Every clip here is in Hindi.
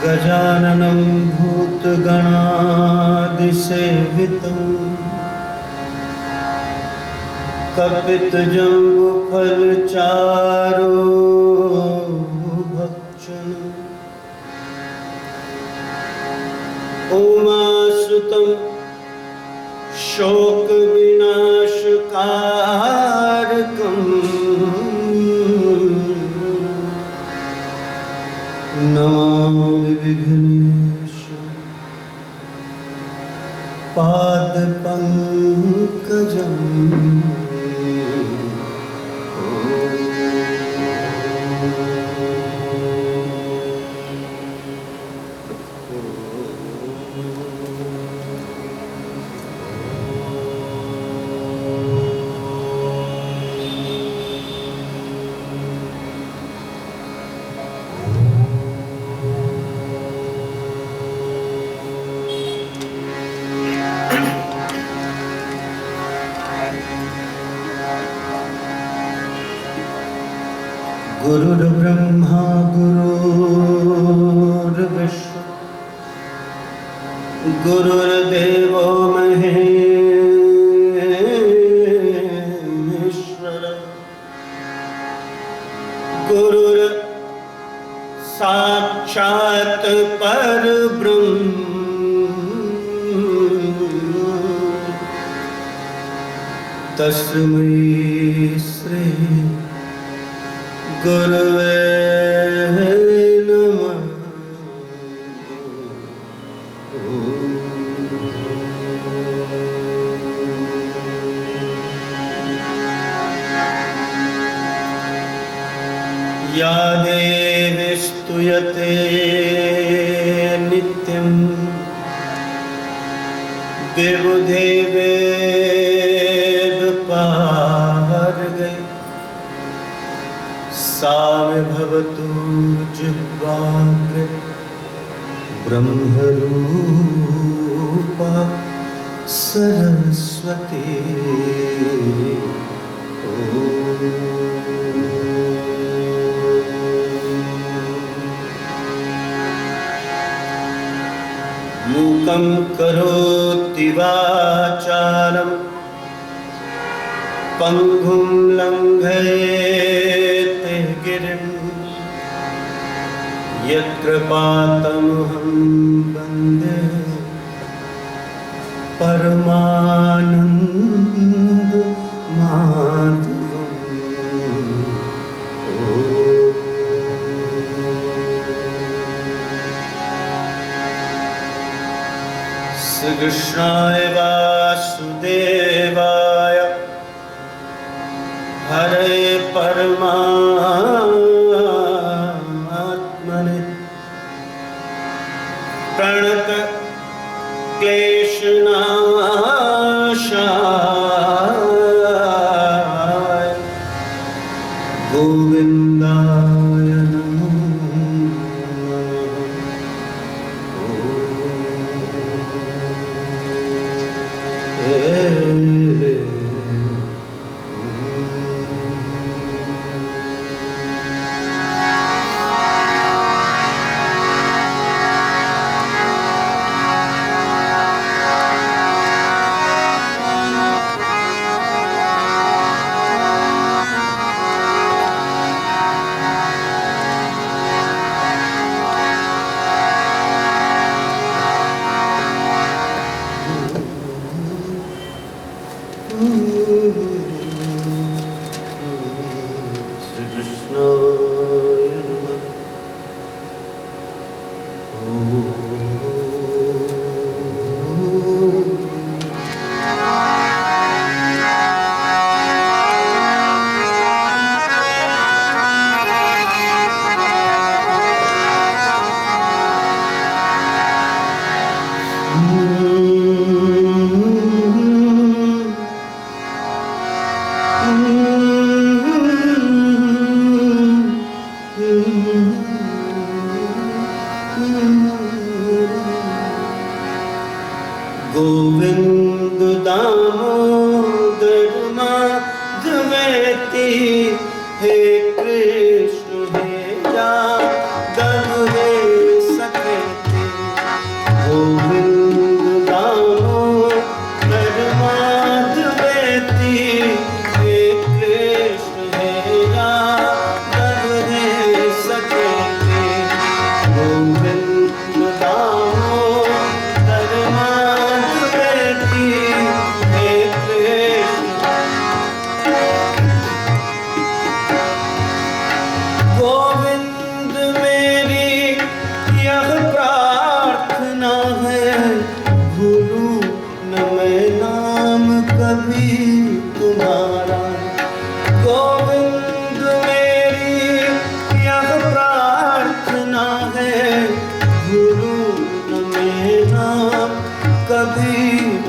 गजाननं भूतगणादिसेवितं कपितजम्बुफलचारुभक्षणम् उमासुतं शोकविनाशकारकम् नमामि विघ्नेश पादपङ्कजम्। गुरुर्ब्रह्मा गुरुर्विष्णु गुरुर्देवो महेश्वर गुरुर् साक्षात् परब्रह्म तस्मै श्री गुरुवे नमः। या देवी स्तूयते नित्यं देवदेवेदुपार्गे सा मे भवतु जिह्वाग्रे ब्रह्मरूपा सरस्वती। मूकं करोति वाचालं पङ्गुं लङ्घयते गिरिं यत्कृपातमहं वन्दे परमानन्दमाधवम्। श्रीकृष्णाय वासुदेवाय हरे परमात्मने प्रणत क्लेशनाशाय गोविन्दाय नमो नमः। गोविंद दामोदर माधवेति हे कृष्ण हे यादव हे सखे तुम्हारा। गोविंद मेरी यह प्रार्थना है, भूलूं न मैं नाम कभी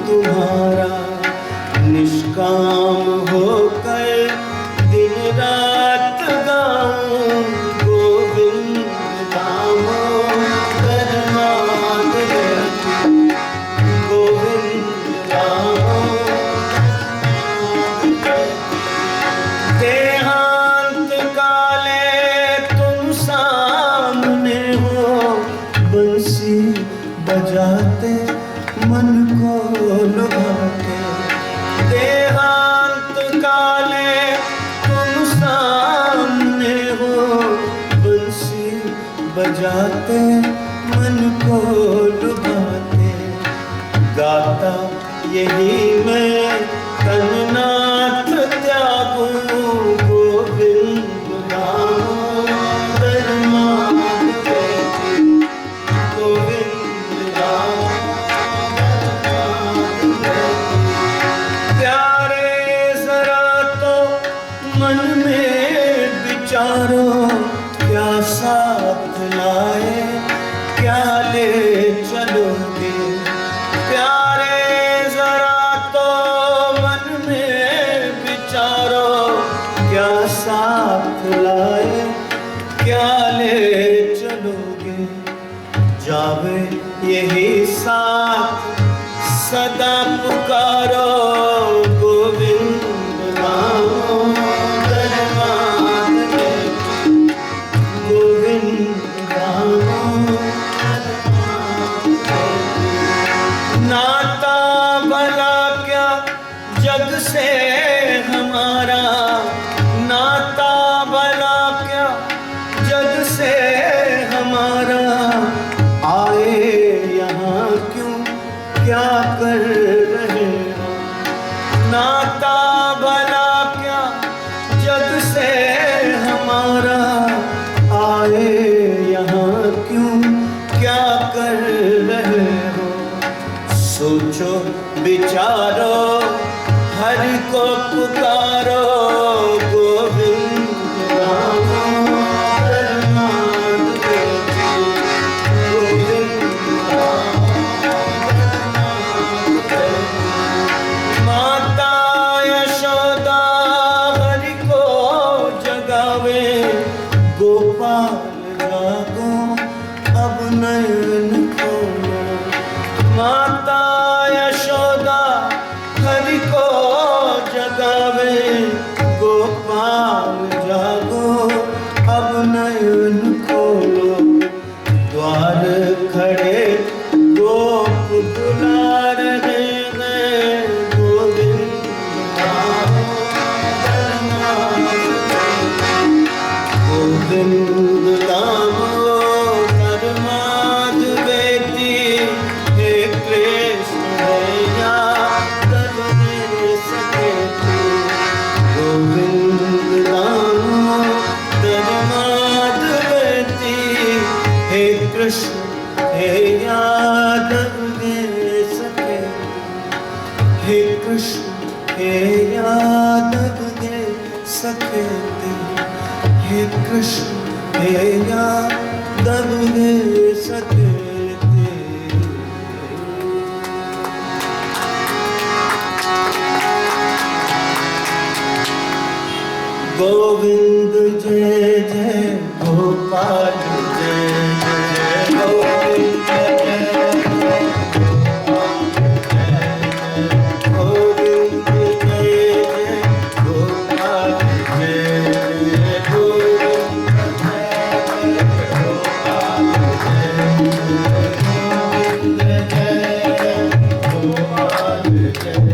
तुम्हारा। निष्काम होकर दिन रात गाऊं गोविंद दामोदर नाथ जपूं, गोविंद दामोदर नाथ जपूं। देहांत काले तुम सामने हो, बंसी बजाते मन को लुभाते। देहांत काले तुम सामने हो, बंसी बजाते मन को लुभाते। गाता यही मैं तननाथ त्यागूं, गोविंद दामोदर नाथ जपूं, गोविंद दामोदर नाथ जपूं। प्यारे जरा तो मन में विचारो, क्या साथ लाए क्या ले चलोगे। प्यारे जरा तो मन में विचारो, क्या साथ लाए क्या ले चलोगे। जावे यही साथ सदा पुकारो, गोविंद दामोदर नाथ जपूं, गोविंद दामोदर नाथ जपूं। नाता भला क्या जग से हमारा, नाता भला क्या जग से हमारा। आए यहाँ क्यों क्या कर रहे हो, नाता भला क्या जग से हमारा। आए यहाँ क्यों क्या कर रहे हो। सोचो विचारो हरि को पुकारो, गोविंद दामोदर नाथ जपूं, गोविंद दामोदर नाथ जपूं। माता यशोदा हरि को जगावे, गोपाल जागो अब नयन खोलो। माता यशोदा हरि को जगावे, गोपाल जागो अब नयन खोलो। द्वार खड़े गोप बुला रहे हैं, गोविंद दामोदर नाथ जपूं, गोविंद दामोदर नाथ बेटी। हे कृष्ण हैया तब मेरे सखे तू, गोविंद दामोदर नाथ बेटी। हे कृष्ण हे यादव मेरे सखे, हे कृष्ण हे यादव दे सखे ते। हे कृष्ण हे यादव दे सखे ते। गोविंद जय जय गोपाल जय जय, गोविंद जय जय गोविंद जय जय गोपाल जय जय, गोविंद जय जय गोपाल जय जय, गोविंद जय जय गोपाल जय जय।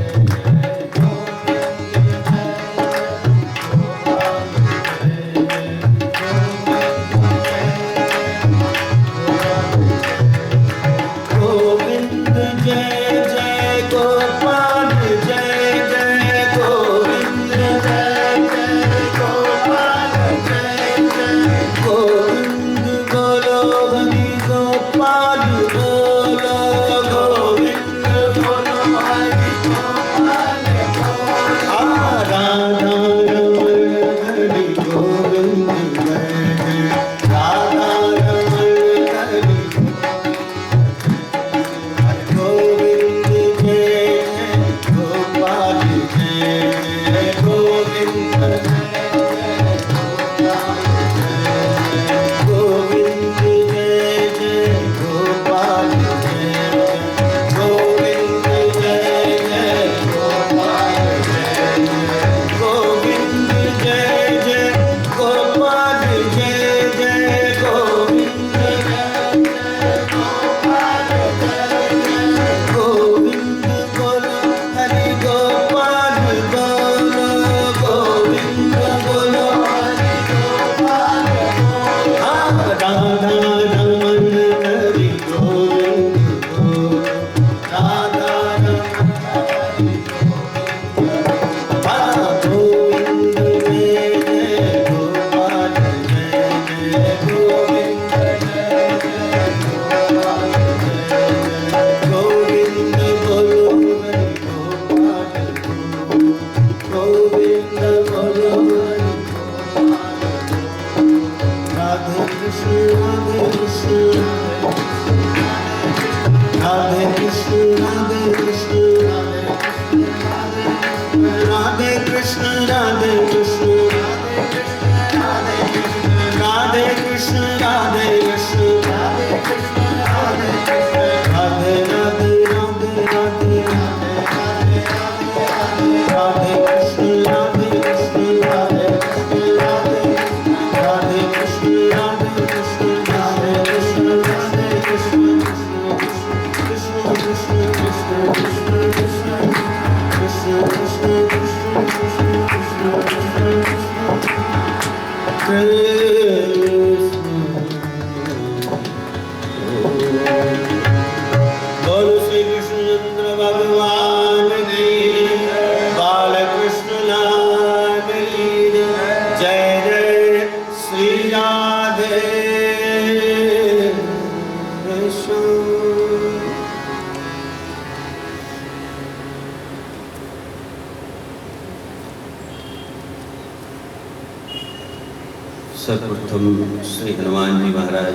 सर्वप्रथम श्री हनुमान जी महाराज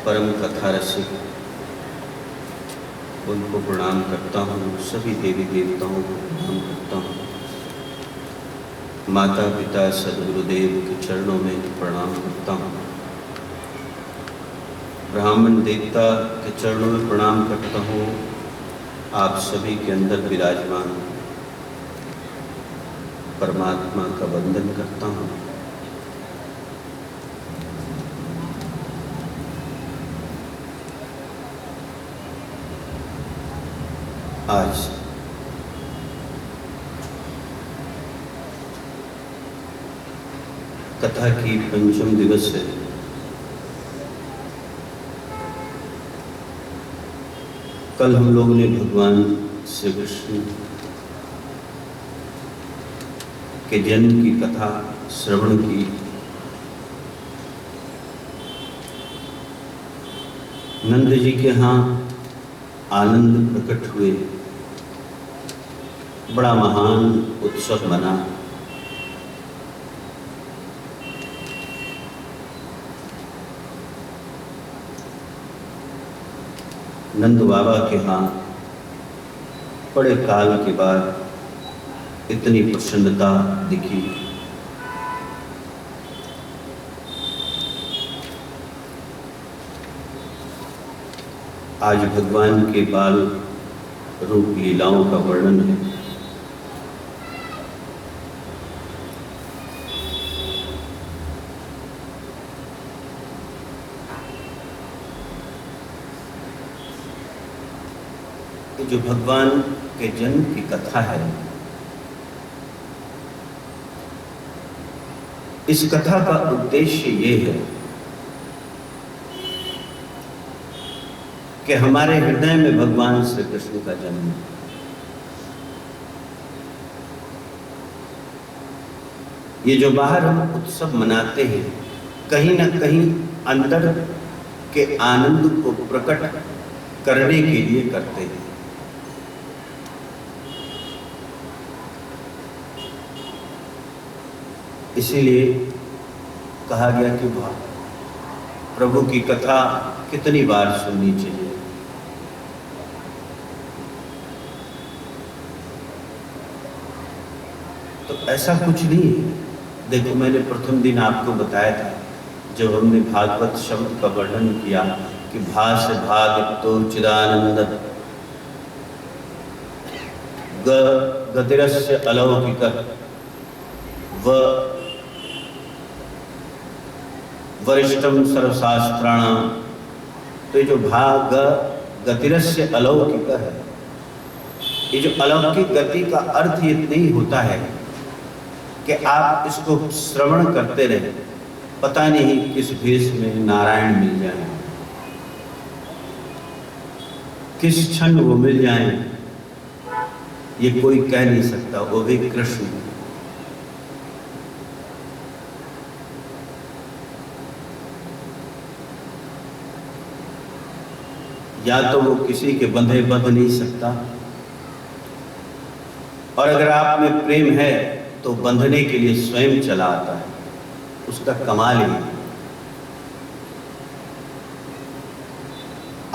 परम कथा रसिक, उनको प्रणाम करता हूँ। सभी देवी देवताओं को प्रणाम करता हूँ। माता पिता सद्गुरुदेव के चरणों में प्रणाम करता हूँ। ब्राह्मण देवता के चरणों में प्रणाम करता हूँ। आप सभी के अंदर विराजमान परमात्मा का वंदन करता हूँ। आज कथा की पंचम दिवस है। कल हम लोग ने भगवान श्री कृष्ण के जन्म की कथा श्रवण की। नंद जी के यहाँ आनंद प्रकट हुए, बड़ा महान उत्सव मना। नंद बाबा के यहाँ बड़े काल के बाद इतनी प्रसन्नता दिखी। आज भगवान के बाल रूप लीलाओं का वर्णन है। जो भगवान के जन्म की कथा है, इस कथा का उद्देश्य ये है कि हमारे हृदय में भगवान श्री कृष्ण का जन्म। ये जो बाहर हम उत्सव मनाते हैं, कहीं ना कहीं अंदर के आनंद को प्रकट करने के लिए करते हैं। इसीलिए कहा गया कि प्रभु की कथा कितनी बार सुननी चाहिए। तो ऐसा कुछ नहीं है। देखो, मैंने प्रथम दिन आपको बताया था जब हमने भागवत शब्द का वर्णन किया कि भास भागितो चिदानंद गतिरस्य अलौकिक व वरिष्ठम सर्वशास्त्राणाम। तो ये जो भाग गतिरस्य अलौकिक है, ये जो अलौकिक गति का अर्थ ये नहीं होता है कि आप इसको श्रवण करते रहे, पता नहीं किस भेष में नारायण मिल जाए, किस क्षण वो मिल जाए, ये कोई कह नहीं सकता, वो भी कृष्ण। या तो वो किसी के बंधे बंध नहीं सकता, और अगर आप में प्रेम है तो बंधने के लिए स्वयं चला आता है। उसका कमाल ही है।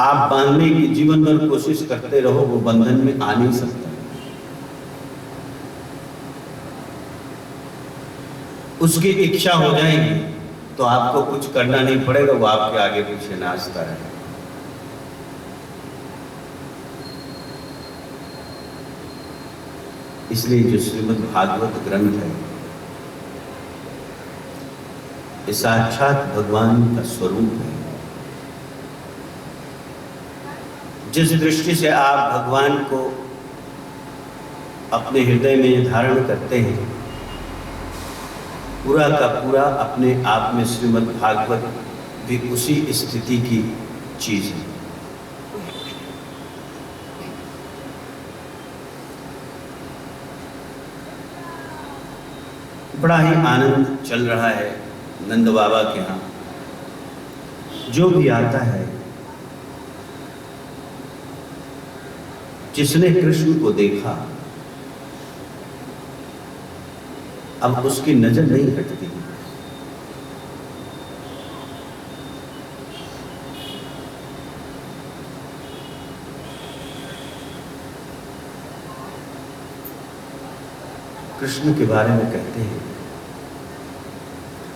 आप बांधने की जीवन भर कोशिश करते रहो, वो बंधन में आ नहीं सकता। उसकी इच्छा हो जाएगी तो आपको कुछ करना नहीं पड़ेगा, वो आपके आगे पीछे नाचता रहेगा। इसलिए जो श्रीमद् भागवत ग्रंथ है, ये साक्षात भगवान का स्वरूप है। जिस दृष्टि से आप भगवान को अपने हृदय में धारण करते हैं, पूरा का पूरा अपने आप में श्रीमद् भागवत भी उसी स्थिति की चीज है। बड़ा ही आनंद चल रहा है नंद बाबा के यहाँ। जो भी आता है, जिसने कृष्ण को देखा, अब उसकी नजर नहीं हटती। कृष्ण के बारे में कहते हैं,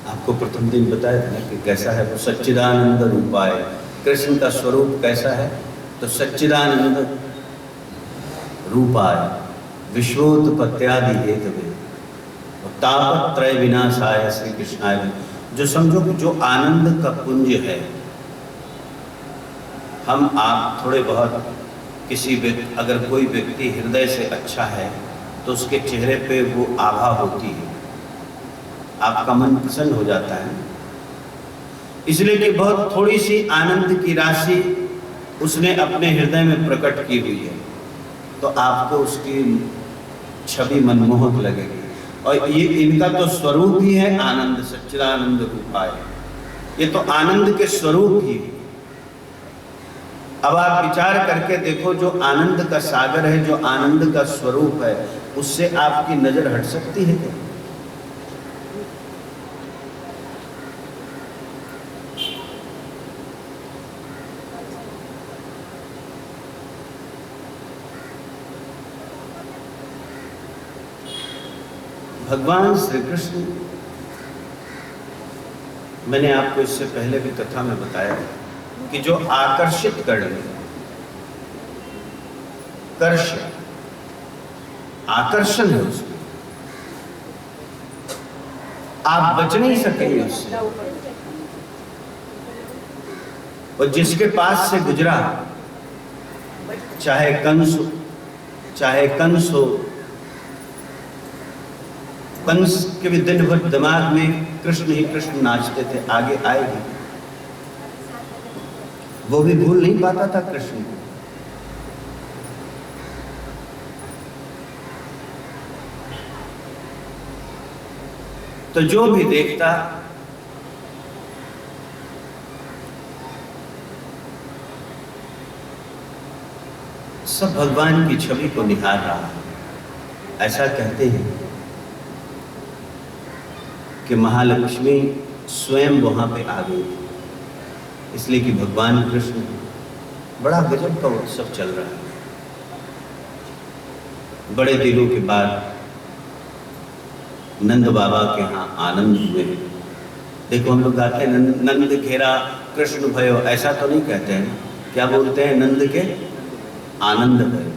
आपको प्रथम दिन बताया था कि कैसा है वो सच्चिदानंद रूपाय। कृष्ण का स्वरूप कैसा है? तो सच्चिदानंद रूपाय विश्वोत्पत्त्यादि हेतवे तापत्रय विनाशाय श्री कृष्णाय। जो समझो कि जो आनंद का पुंज है, हम आप थोड़े बहुत किसी व्यक्ति, अगर कोई व्यक्ति हृदय से अच्छा है तो उसके चेहरे पे वो आभा होती है, आपका मन प्रसन्न हो जाता है। इसलिए कि बहुत थोड़ी सी आनंद की राशि उसने अपने हृदय में प्रकट की हुई है, तो आपको उसकी छवि मनमोहक लगेगी। और ये इनका तो स्वरूप ही है आनंद, सच्चिदानंद रूपाय। ये तो आनंद के स्वरूप ही है। अब आप विचार करके देखो, जो आनंद का सागर है, जो आनंद का स्वरूप है, उससे आपकी नजर हट सकती है क्या? भगवान श्री कृष्ण, मैंने आपको इससे पहले भी कथा में बताया कि जो आकर्षित करने, कर्ष, आकर्षण है उसमें, आप बच नहीं सकेंगे उससे। और जिसके पास से गुजरा, चाहे कंस हो, कंस के भी दिन भर दिमाग में कृष्ण ही कृष्ण नाचते थे, आगे आएगी, वो भी भूल नहीं पाता था कृष्ण को। तो जो भी देखता सब भगवान की छवि को निहार रहा है। ऐसा कहते हैं कि महालक्ष्मी स्वयं वहां पे आ गई थी, इसलिए कि भगवान कृष्ण, बड़ा गजब का उत्सव चल रहा है। बड़े दिनों के बाद नंद बाबा के यहाँ आनंद हुए हैं। देखो हम लोग गाते हैं नंद घेरा कृष्ण भयो, ऐसा तो नहीं कहते हैं, क्या बोलते हैं? नंद के आनंद भयो।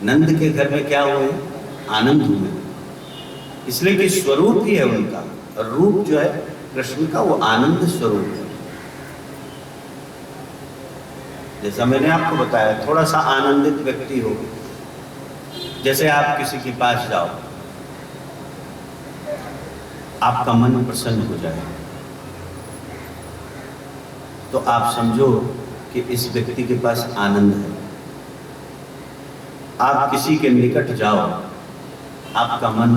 नंद के घर में क्या हुए? आनंद हुए, इसलिए कि स्वरूप ही है उनका, रूप जो है कृष्ण का वो आनंद स्वरूप है। जैसा मैंने आपको बताया, थोड़ा सा आनंदित व्यक्ति हो, जैसे आप किसी के पास जाओ, आपका मन प्रसन्न हो जाए, तो आप समझो कि इस व्यक्ति के पास आनंद है। आप किसी के निकट जाओ, आपका मन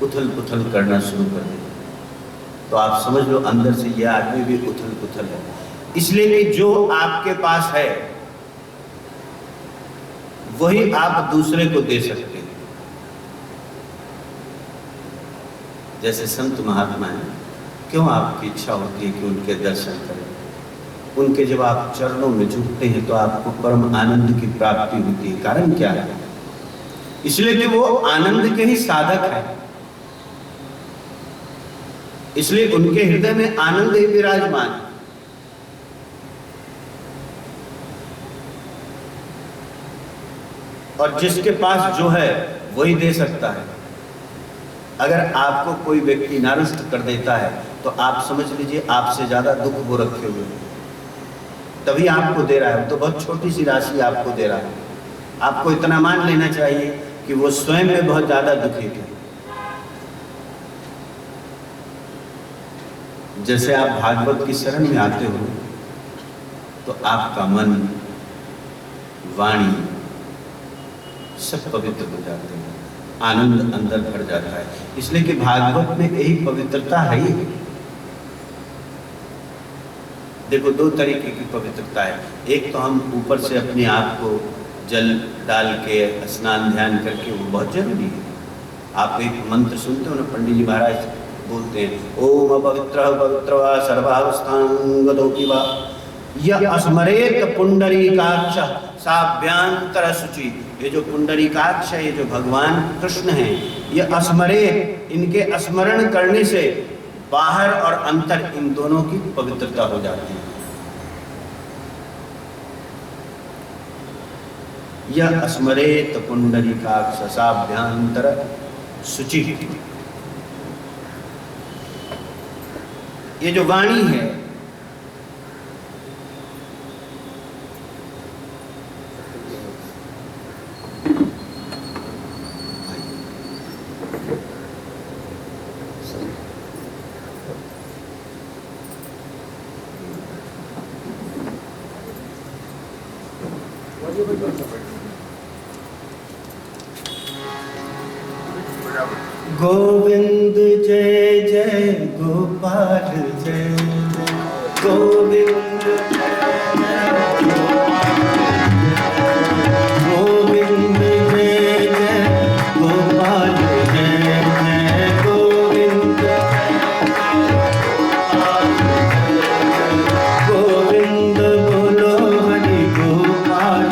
उथल पुथल करना शुरू कर दे, तो आप समझ लो अंदर से यह आदमी भी उथल पुथल है। इसलिए कि जो आपके पास है वही आप दूसरे को दे सकते हैं। जैसे संत महात्मा हैं, क्यों आपकी इच्छा होती है कि उनके दर्शन करें? उनके जब आप चरणों में झुकते हैं तो आपको परम आनंद की प्राप्ति होती है। कारण क्या है? इसलिए कि वो आनंद के ही साधक है, इसलिए उनके हृदय में आनंद ही विराजमान है। और जिसके पास जो है वही दे सकता है। अगर आपको कोई व्यक्ति नारुष्ट कर देता है तो आप समझ लीजिए आपसे ज्यादा दुख वो रखे हुए हैं, तभी आपको दे रहा है। तो बहुत छोटी सी राशि आपको दे रहा है, आपको इतना मान लेना चाहिए कि वो स्वयं में बहुत ज्यादा दुखी थे। जैसे आप भागवत की शरण में आते हो तो आपका मन, वाणी सब पवित्र हो जाते हैं, आनंद अंदर भर जाता है। इसलिए कि भागवत में यही पवित्रता है ही। देखो दो तरीके की पवित्रता है। एक तो हम ऊपर से अपने आप को जल डाल के स्नान ध्यान करके, वो बहुत जरूरी है। आप एक मंत्र सुनते हो ना, पंडित जी महाराज बोलते हैं, ओम अपवित्र पवित्र वा सर्वावस्थांगतोऽपि वा यः स्मरेत पुंडरीकाक्ष साभ्यांतर शुचि। ये जो पुंडरीकाक्ष है, ये जो भगवान कृष्ण हैं, ये स्मरेत, इनके स्मरण करने से बाहर और अंतर इन दोनों की पवित्रता हो जाती है। यः स्मरेत पुंडरीकाक्ष साभ्यांतर शुचि। ये जो वाणी है, गोविंद जय जय गोपाल जय गोविंद गोविंद जय जय गोपाल जय जय गोविंद गोविंद बोलो हरि गोपाल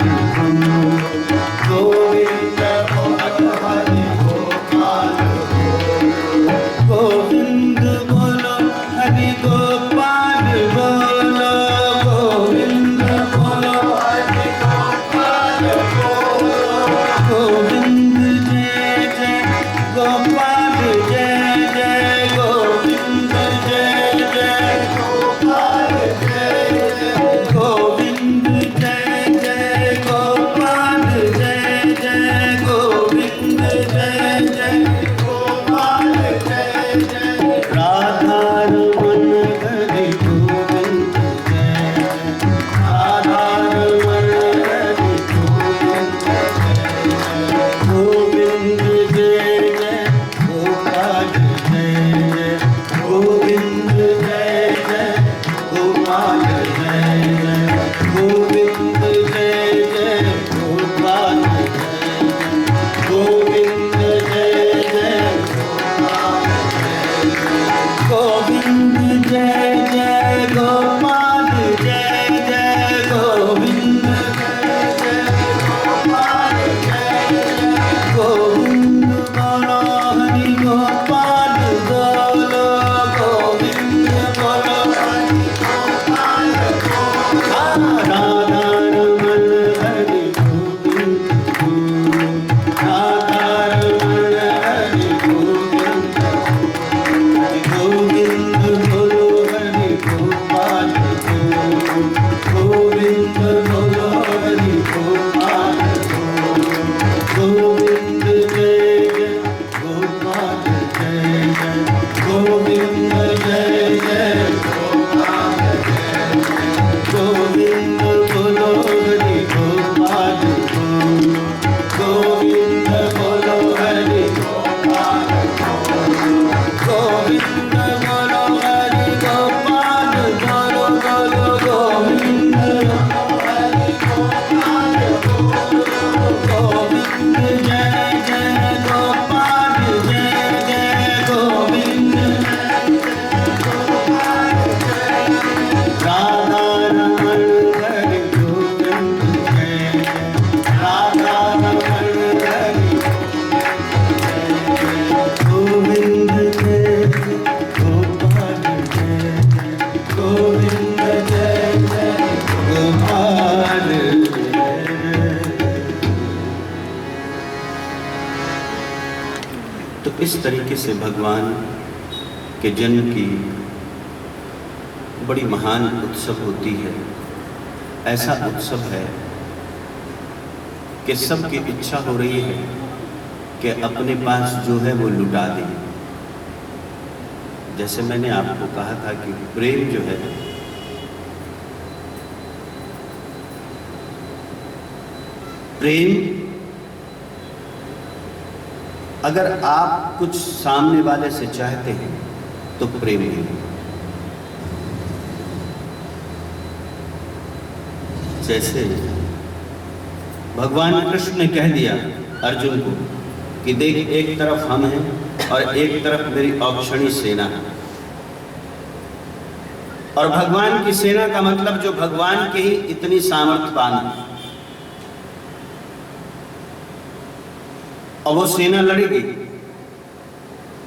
गोविंद हरि गोपाल गोविंद बोलो हरि गोपाल बोलो तो इस तरीके से भगवान के जन्म की बड़ी महान उत्सव होती है। ऐसा उत्सव है कि सबकी इच्छा हो रही है कि अपने पास जो है वो लुटा दें। जैसे मैंने आपको कहा था कि प्रेम जो है प्रेम, अगर आप कुछ सामने वाले से चाहते हैं तो प्रेम नहीं। जैसे भगवान कृष्ण ने कह दिया अर्जुन को कि देख, एक तरफ हम हैं और एक तरफ मेरी औक्षणी सेना है। और भगवान की सेना का मतलब जो भगवान के ही इतनी सामर्थ्यवान है, और वो सेना लड़ेगी।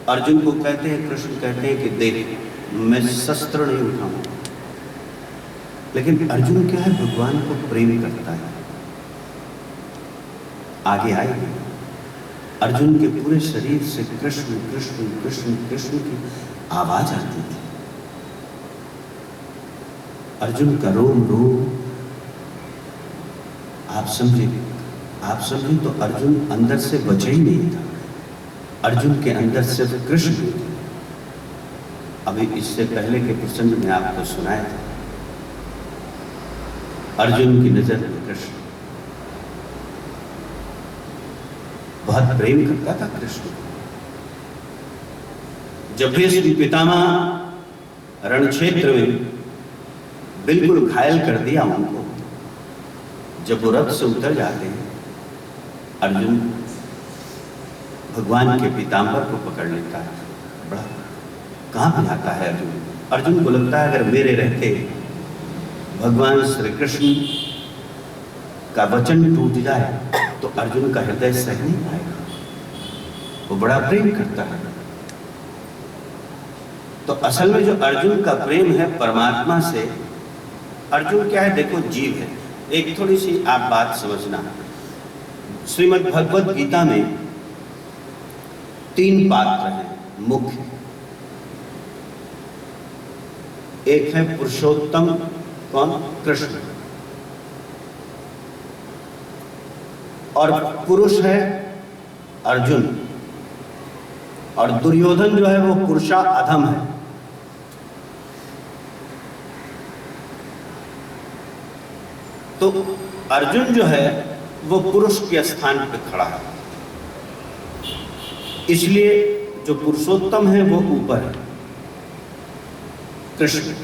अर्जुन को कहते हैं, कृष्ण कहते हैं कि देख, मैं शस्त्र नहीं उठाऊंगा। लेकिन अर्जुन क्या है, भगवान को प्रेम करता है। आगे आएगी, अर्जुन के पूरे शरीर से कृष्ण कृष्ण कृष्ण कृष्ण की आवाज आती थी। अर्जुन का रोम रोम, आप समझे तो अर्जुन अंदर से बचा ही नहीं था। अर्जुन के अंदर सिर्फ कृष्ण थे। अभी इससे पहले के प्रसंग में आपको सुनाया था, अर्जुन की नजर में कृष्ण, बहुत प्रेम करता था कृष्ण। जब भीष्म पितामह रण क्षेत्र में बिल्कुल घायल कर दिया उनको, जब वो रथ से उतर जाते हैं, अर्जुन भगवान के पीताम्बर को पकड़ लेता है। बड़ा कहाँ पे जाता है अर्जुन? अर्जुन को लगता है अगर मेरे रहते भगवान श्री कृष्ण का वचन टूट जाए तो अर्जुन का हृदय सह नहीं पाएगा। वो बड़ा प्रेम करता है। तो असल में जो अर्जुन का प्रेम है परमात्मा से, अर्जुन क्या है, देखो जीव है। एक थोड़ी सी आप बात समझना, श्रीमद् भगवद गीता में 3 पात्र हैं मुख्य। एक है पुरुषोत्तम, कौन? कृष्ण। और पुरुष है अर्जुन, और दुर्योधन जो है वो पुरुषा अधम है। तो अर्जुन जो है वो पुरुष के स्थान पर खड़ा है, इसलिए जो पुरुषोत्तम है वो ऊपर है, कृष्ण।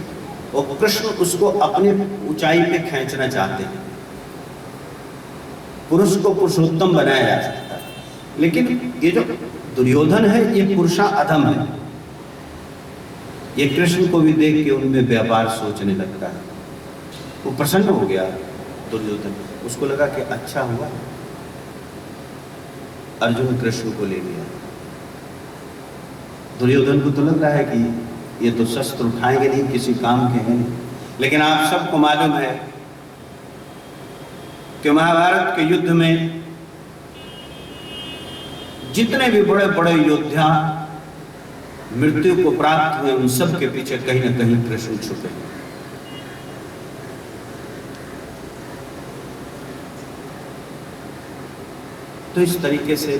और कृष्ण उसको अपने ऊंचाई पे खींचना चाहते हैं। पुरुष को पुरुषोत्तम बनाया जा सकता है, लेकिन ये जो दुर्योधन है ये पुरुषा अधम है। ये कृष्ण को भी देख के उनमें व्यापार सोचने लगता है। वो प्रसन्न हो गया दुर्योधन, उसको लगा कि अच्छा हुआ अर्जुन कृष्ण को ले लिया। दुर्योधन को तो लग रहा है कि ये तो शस्त्र उठाएंगे नहीं, किसी काम के हैं नहीं। लेकिन आप सबको मालूम है कि महाभारत के युद्ध में जितने भी बड़े बड़े योद्धा मृत्यु को प्राप्त हुए, उन सब के पीछे कहीं ना कहीं कृष्ण छुपे। तो इस तरीके से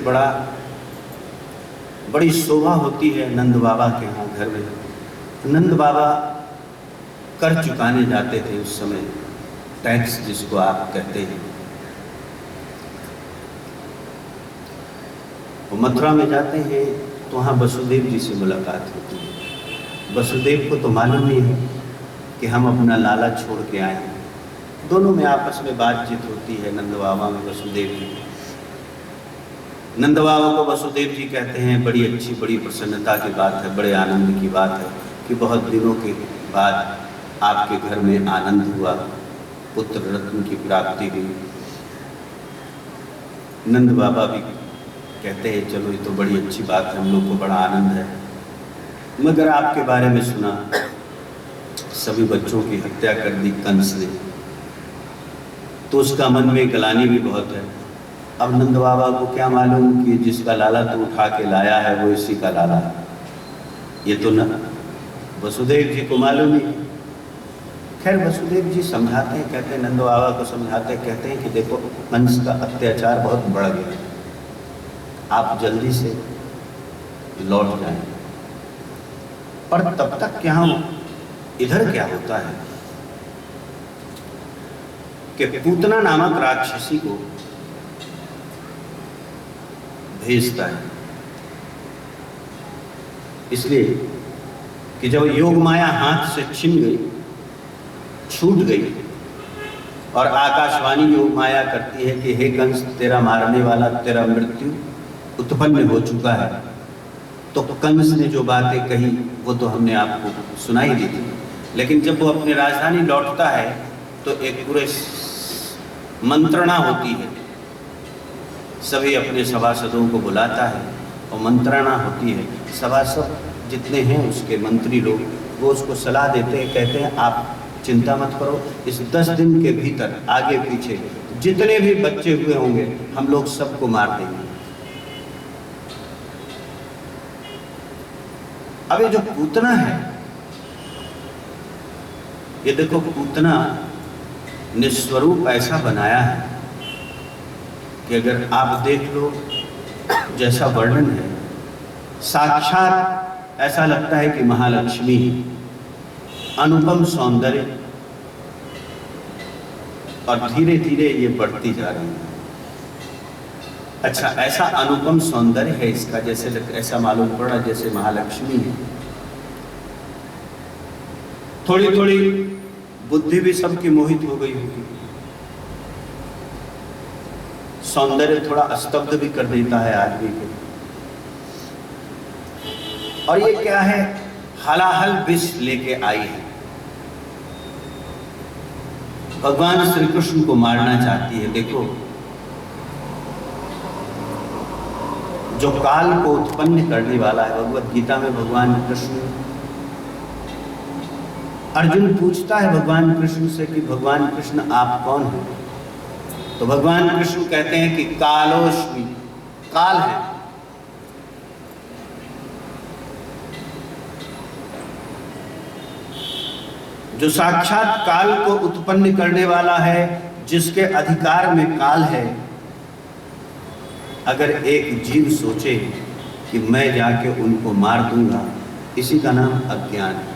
बड़ी शोभा होती है नंद बाबा के यहाँ घर में। नंद बाबा कर चुकाने जाते थे उस समय, टैक्स जिसको आप कहते हैं। वो मथुरा में जाते हैं तो वहाँ वसुदेव जी से मुलाकात होती है। वसुदेव को तो मालूम नहीं है कि हम अपना लाला छोड़ के आए हैं। दोनों में आपस में बातचीत होती है, नंद बाबा में वसुदेव जी। नंद बाबा को वसुदेव जी कहते हैं बड़ी अच्छी, बड़ी प्रसन्नता की बात है, बड़े आनंद की बात है कि बहुत दिनों के बाद आपके घर में आनंद हुआ, पुत्र रत्न की प्राप्ति हुई। नंद बाबा भी कहते हैं चलो ये तो बड़ी अच्छी बात है, हम लोग को बड़ा आनंद है, मगर आपके बारे में सुना सभी बच्चों की हत्या कर दी कंस ने, तो उसका मन में ग्लानि भी बहुत है। अब नंद बाबा को क्या मालूम कि जिसका लाला तू उठा के लाया है वो इसी का लाला है। ये तो न वसुदेव जी को मालूम ही। खैर वसुदेव जी समझाते हैं, कहते हैं, नंद बाबा को समझाते हैं, कहते हैं कि देखो कंस का अत्याचार बहुत बढ़ गया, आप जल्दी से लौट जाएं। पर तब तक क्या इधर क्या होता है कि पूतना नामक राक्षसी को भेजता है, इसलिए कि जब योग माया हाथ से छिन गई, छूट गई, और आकाशवाणी योग माया करती है कि हे कंस, तेरा मारने वाला, तेरा मृत्यु उत्पन्न हो चुका है, तो कंस ने जो बातें कही वो तो हमने आपको सुनाई दी थी। लेकिन जब वो अपनी राजधानी लौटता है तो एक पूरे मंत्रणा होती है, सभी अपने सभासदों को बुलाता है और मंत्रणा होती है। सभासद जितने हैं उसके मंत्री लोग वो उसको सलाह देते हैं, कहते हैं आप चिंता मत करो, इस 10 दिन के भीतर आगे पीछे जितने भी बच्चे हुए होंगे हम लोग सबको मार देंगे। अब ये जो पूतना है, ये देखो पूतना ने स्वरूप ऐसा बनाया है कि अगर आप देख लो जैसा वर्णन है, साक्षात ऐसा लगता है कि महालक्ष्मी, अनुपम सौंदर्य, और धीरे धीरे ये बढ़ती जा रही है। अच्छा, ऐसा अनुपम सौंदर्य है इसका, जैसे ऐसा मालूम पड़ा जैसे महालक्ष्मी है। थोड़ी थोड़ी बुद्धि भी सबकी मोहित हो गई होगी, सौंदर्य थोड़ा स्तब्ध भी कर देता है आदमी को। और ये क्या है, हलाहल विष लेके आई है, भगवान श्री कृष्ण को मारना चाहती है। देखो, जो काल को उत्पन्न करने वाला है, भगवत गीता में भगवान कृष्ण, अर्जुन पूछता है भगवान कृष्ण से कि भगवान कृष्ण आप कौन हैं? तो भगवान कृष्ण कहते हैं कि कालोस्मि, काल है। जो साक्षात काल को उत्पन्न करने वाला है, जिसके अधिकार में काल है, अगर एक जीव सोचे कि मैं जाके उनको मार दूंगा, इसी का नाम अज्ञान है।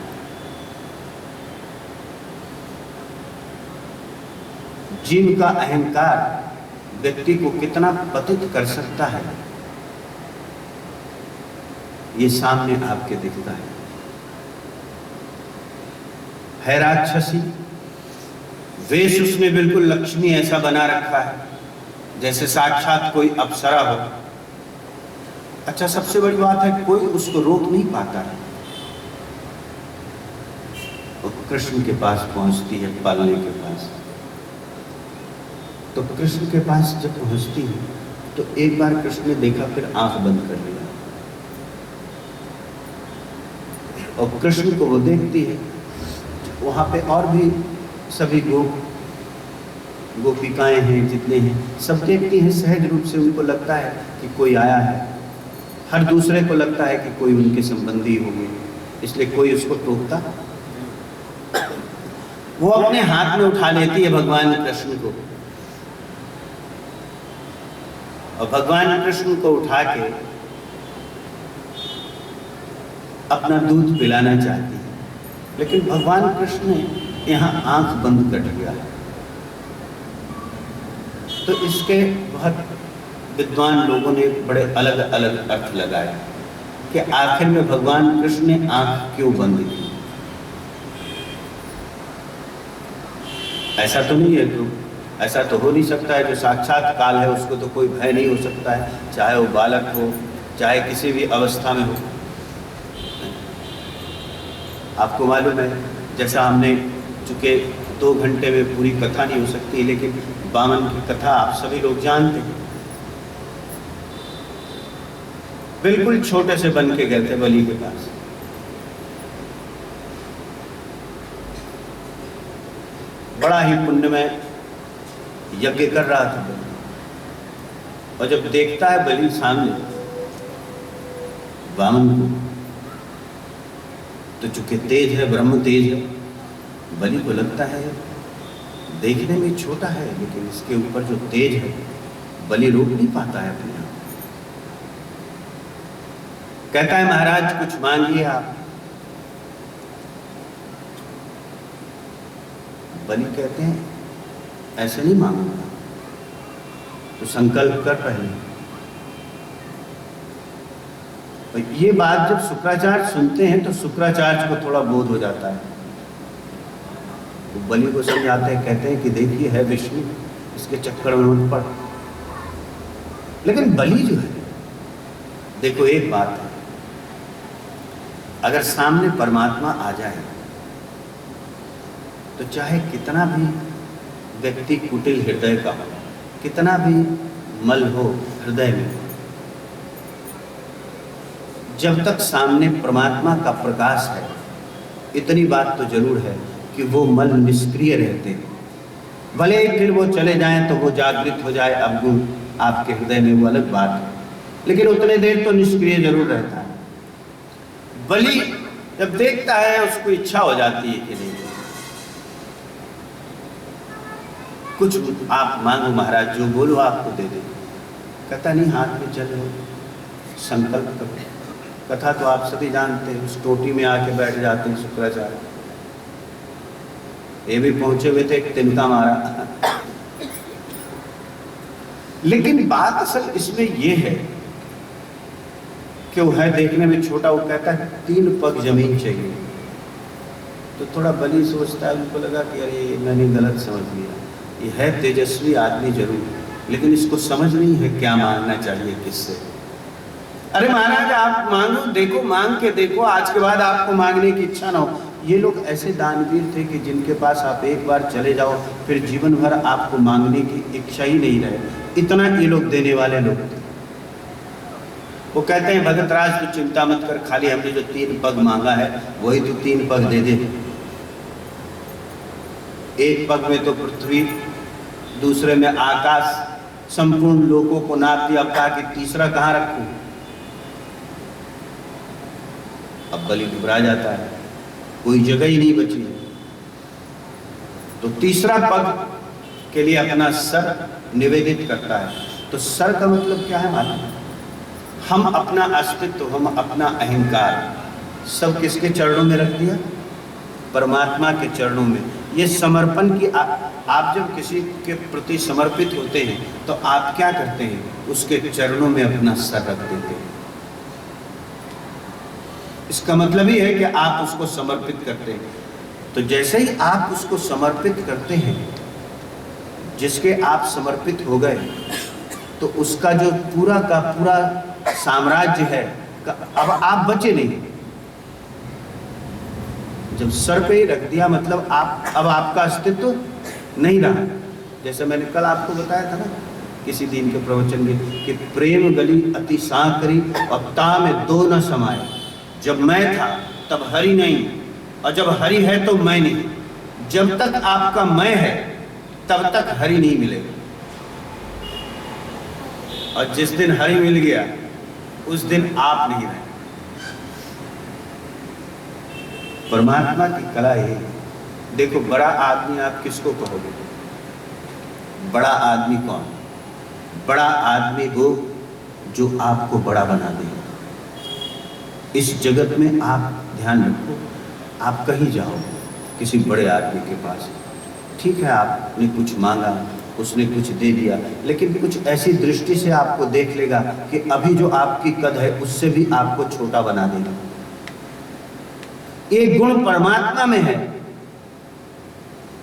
जीव का अहंकार व्यक्ति को कितना पतित कर सकता ये सामने आपके दिखता है राक्षसी, वेश उसने बिल्कुल लक्ष्मी ऐसा बना रखा है जैसे साक्षात कोई अप्सरा हो। अच्छा, सबसे बड़ी बात है कोई उसको रोक नहीं पाता है। वो कृष्ण के पास पहुंचती है, पालने के पास। तो कृष्ण के पास जब पहुंचती है तो एक बार कृष्ण ने देखा, फिर आंख बंद कर लिया, और कृष्ण को वो देखती है। वहां पे और भी सभी गोपिकाएं हैं, जितने हैं सब देखती हैं। सहज रूप से उनको लगता है कि कोई आया है, हर दूसरे को लगता है कि कोई उनके संबंधी होंगे, इसलिए कोई उसको टोकता। वो अपने हाथ में उठा लेती है भगवान कृष्ण को, और भगवान कृष्ण को उठा के अपना दूध पिलाना चाहती है। लेकिन भगवान कृष्ण ने यहाँ आंख बंद कर लिया। तो इसके बहुत विद्वान लोगों ने बड़े अलग अलग अर्थ लगाए कि आखिर में भगवान कृष्ण ने आंख क्यों बंद की। ऐसा तो नहीं है, तो ऐसा तो हो नहीं सकता है। जो साक्षात काल है उसको तो कोई भय नहीं हो सकता है, चाहे वो बालक हो, चाहे किसी भी अवस्था में हो। आपको मालूम है, जैसा हमने, चूंकि 2 घंटे में पूरी कथा नहीं हो सकती, लेकिन वामन की कथा आप सभी लोग जानते हैं। बिल्कुल छोटे से बन के गए थे बलि के पास, बड़ा ही पुण्य में यज्ञ कर रहा था। और जब देखता है बलि सामने वामन को, तो चूंकि तेज है, ब्रह्म तेज है, बलि को लगता है देखने में छोटा है, लेकिन इसके ऊपर जो तेज है बलि रोक नहीं पाता है अपने आप। कहता है महाराज कुछ मांगिए आप। बलि कहते हैं ऐसे नहीं मांगूंगा, तो संकल्प कर पहले। तो ये बात जब शुक्राचार्य सुनते हैं तो शुक्राचार्य को थोड़ा बोध हो जाता है। तो बलि को समझाते हैं, कहते हैं कि देखिए है विष्णु, इसके चक्कर में मत पड़। लेकिन बलि जो है, देखो एक बात है, अगर सामने परमात्मा आ जाए तो चाहे कितना भी व्यक्ति कुटिल हृदय का हो, कितना भी मल हो हृदय में, जब तक सामने परमात्मा का प्रकाश है, इतनी बात तो जरूर है कि वो मल निष्क्रिय रहते हैं। भले ही फिर वो चले जाएं तो वो जागृत हो जाए अवगुण आपके हृदय में, वो अलग बात है, लेकिन उतने देर तो निष्क्रिय जरूर रहता है। बलि जब देखता है उसको इच्छा हो जाती है कि नहीं कुछ आप मांगो महाराज, जो बोलो आपको दे दे। कहता नहीं, हाथ में चल रहे, संकल्प करो। कथा तो आप सभी जानते हैं, उस टोटी में आके बैठ जाते हैं शुक्राचार्य। ये भी पहुंचे हुए थे, एक तिनका मारा। लेकिन बात असल इसमें ये है कि वो है देखने में छोटा, वो कहता है 3 पग जमीन चाहिए। तो थोड़ा बलि सोचता है, उनको लगा कि अरे मैंने गलत समझ लिया, ये है तेजस्वी आदमी जरूर, लेकिन इसको समझ नहीं है क्या मांगना चाहिए किससे। अरे महाराज आप मांगो, देखो मांग के देखो, आज के बाद आपको मांगने की इच्छा ना हो। ये लोग ऐसे दानवीर थे कि जिनके पास आप एक बार चले जाओ फिर जीवन भर आपको मांगने की इच्छा ही नहीं रहे, इतना ये लोग देने वाले लोग थे। वो कहते हैं भगतराज तू चिंता मत कर, खाली हमने जो 3 पग मांगा है वही तू 3 पग दे दे। एक पग में तो पृथ्वी, दूसरे में आकाश, संपूर्ण लोकों को नाप दिया, कहा कि तीसरा कहाँ रखूं। अब बलि घबरा जाता है, कोई जगह ही नहीं बची है। तो तीसरा पग के लिए अपना सर निवेदित करता है। तो सर का मतलब क्या है मालूम? हम अपना अस्तित्व, हम अपना अहंकार सब किसके चरणों में रख दिया? परमात्मा के चरणों में। ये समर्पण की आप जब किसी के प्रति समर्पित होते हैं तो आप क्या करते हैं? उसके चरणों में अपना सर रख देते हैं। इसका मतलब ही है कि आप उसको समर्पित करते हैं। तो जैसे ही आप उसको समर्पित करते हैं, जिसके आप समर्पित हो गए, तो उसका जो पूरा का पूरा साम्राज्य है, अब आप बचे नहीं। जब सर पे ही रख दिया मतलब अब आपका अस्तित्व नहीं रहा। जैसे मैंने कल आपको बताया था ना किसी दिन के प्रवचन में कि प्रेम गली अति सांकरी और ता में 2 न समाये। जब मैं था तब हरि नहीं, और जब हरि है तो मैं नहीं। जब तक आपका मैं है तब तक हरि नहीं मिलेगा, और जिस दिन हरि मिल गया उस दिन आप नहीं रहे। परमात्मा की कला है। देखो बड़ा आदमी आप किसको कहोगे? बड़ा आदमी कौन? बड़ा आदमी वो जो आपको बड़ा बना दे। इस जगत में आप ध्यान रखो, आप कहीं जाओ किसी बड़े आदमी के पास, ठीक है आपने कुछ मांगा, उसने कुछ दे दिया, लेकिन कुछ ऐसी दृष्टि से आपको देख लेगा कि अभी जो आपकी कद है उससे भी आपको छोटा बना देगा। एक गुण परमात्मा में है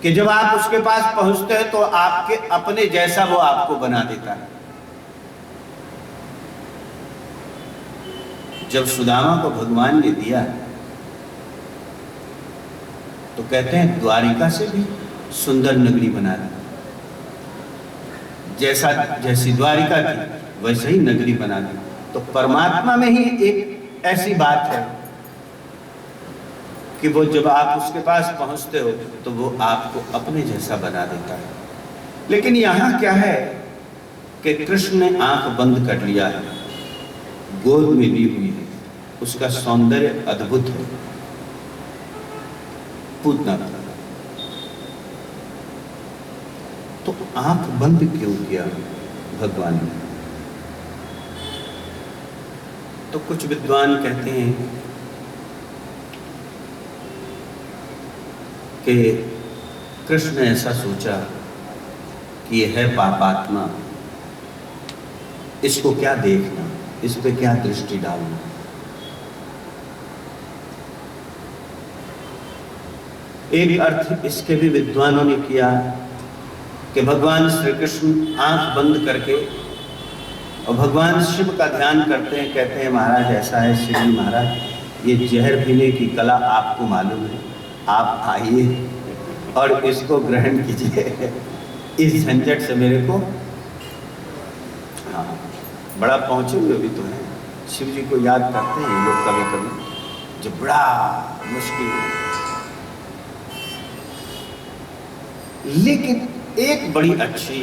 कि जब आप उसके पास पहुंचते हैं तो आपके अपने जैसा वो आपको बना देता है। जब सुदामा को भगवान ने दिया तो कहते हैं द्वारिका से भी सुंदर नगरी बना दी। जैसी द्वारिका थी वैसे ही नगरी बना दी। तो परमात्मा में ही एक ऐसी बात है कि वो जब आप उसके पास पहुंचते हो तो वो आपको अपने जैसा बना देता है। लेकिन यहाँ क्या है कि कृष्ण ने आंख बंद कर लिया है, गोद में ली हुई है, उसका सौंदर्य अद्भुत है। पूतना था तो आंख बंद क्यों किया भगवान ने? तो कुछ विद्वान कहते हैं कि कृष्ण ने ऐसा सोचा कि यह है पापात्मा, इसको क्या देखना, इस पे क्या दृष्टि डालना। एक अर्थ इसके भी विद्वानों ने किया कि भगवान श्री कृष्ण आंख बंद करके और भगवान शिव का ध्यान करते हैं, कहते हैं महाराज ऐसा है शिव जी महाराज, ये जहर पीने की कला आपको मालूम है, आप आइए और इसको ग्रहण कीजिए, इस झंझट से मेरे को। हाँ, बड़ा पहुंचे हुए भी तो हैं, शिव जी को याद करते हैं लोग कभी कभी, जो बड़ा मुश्किल है। लेकिन एक बड़ी अच्छी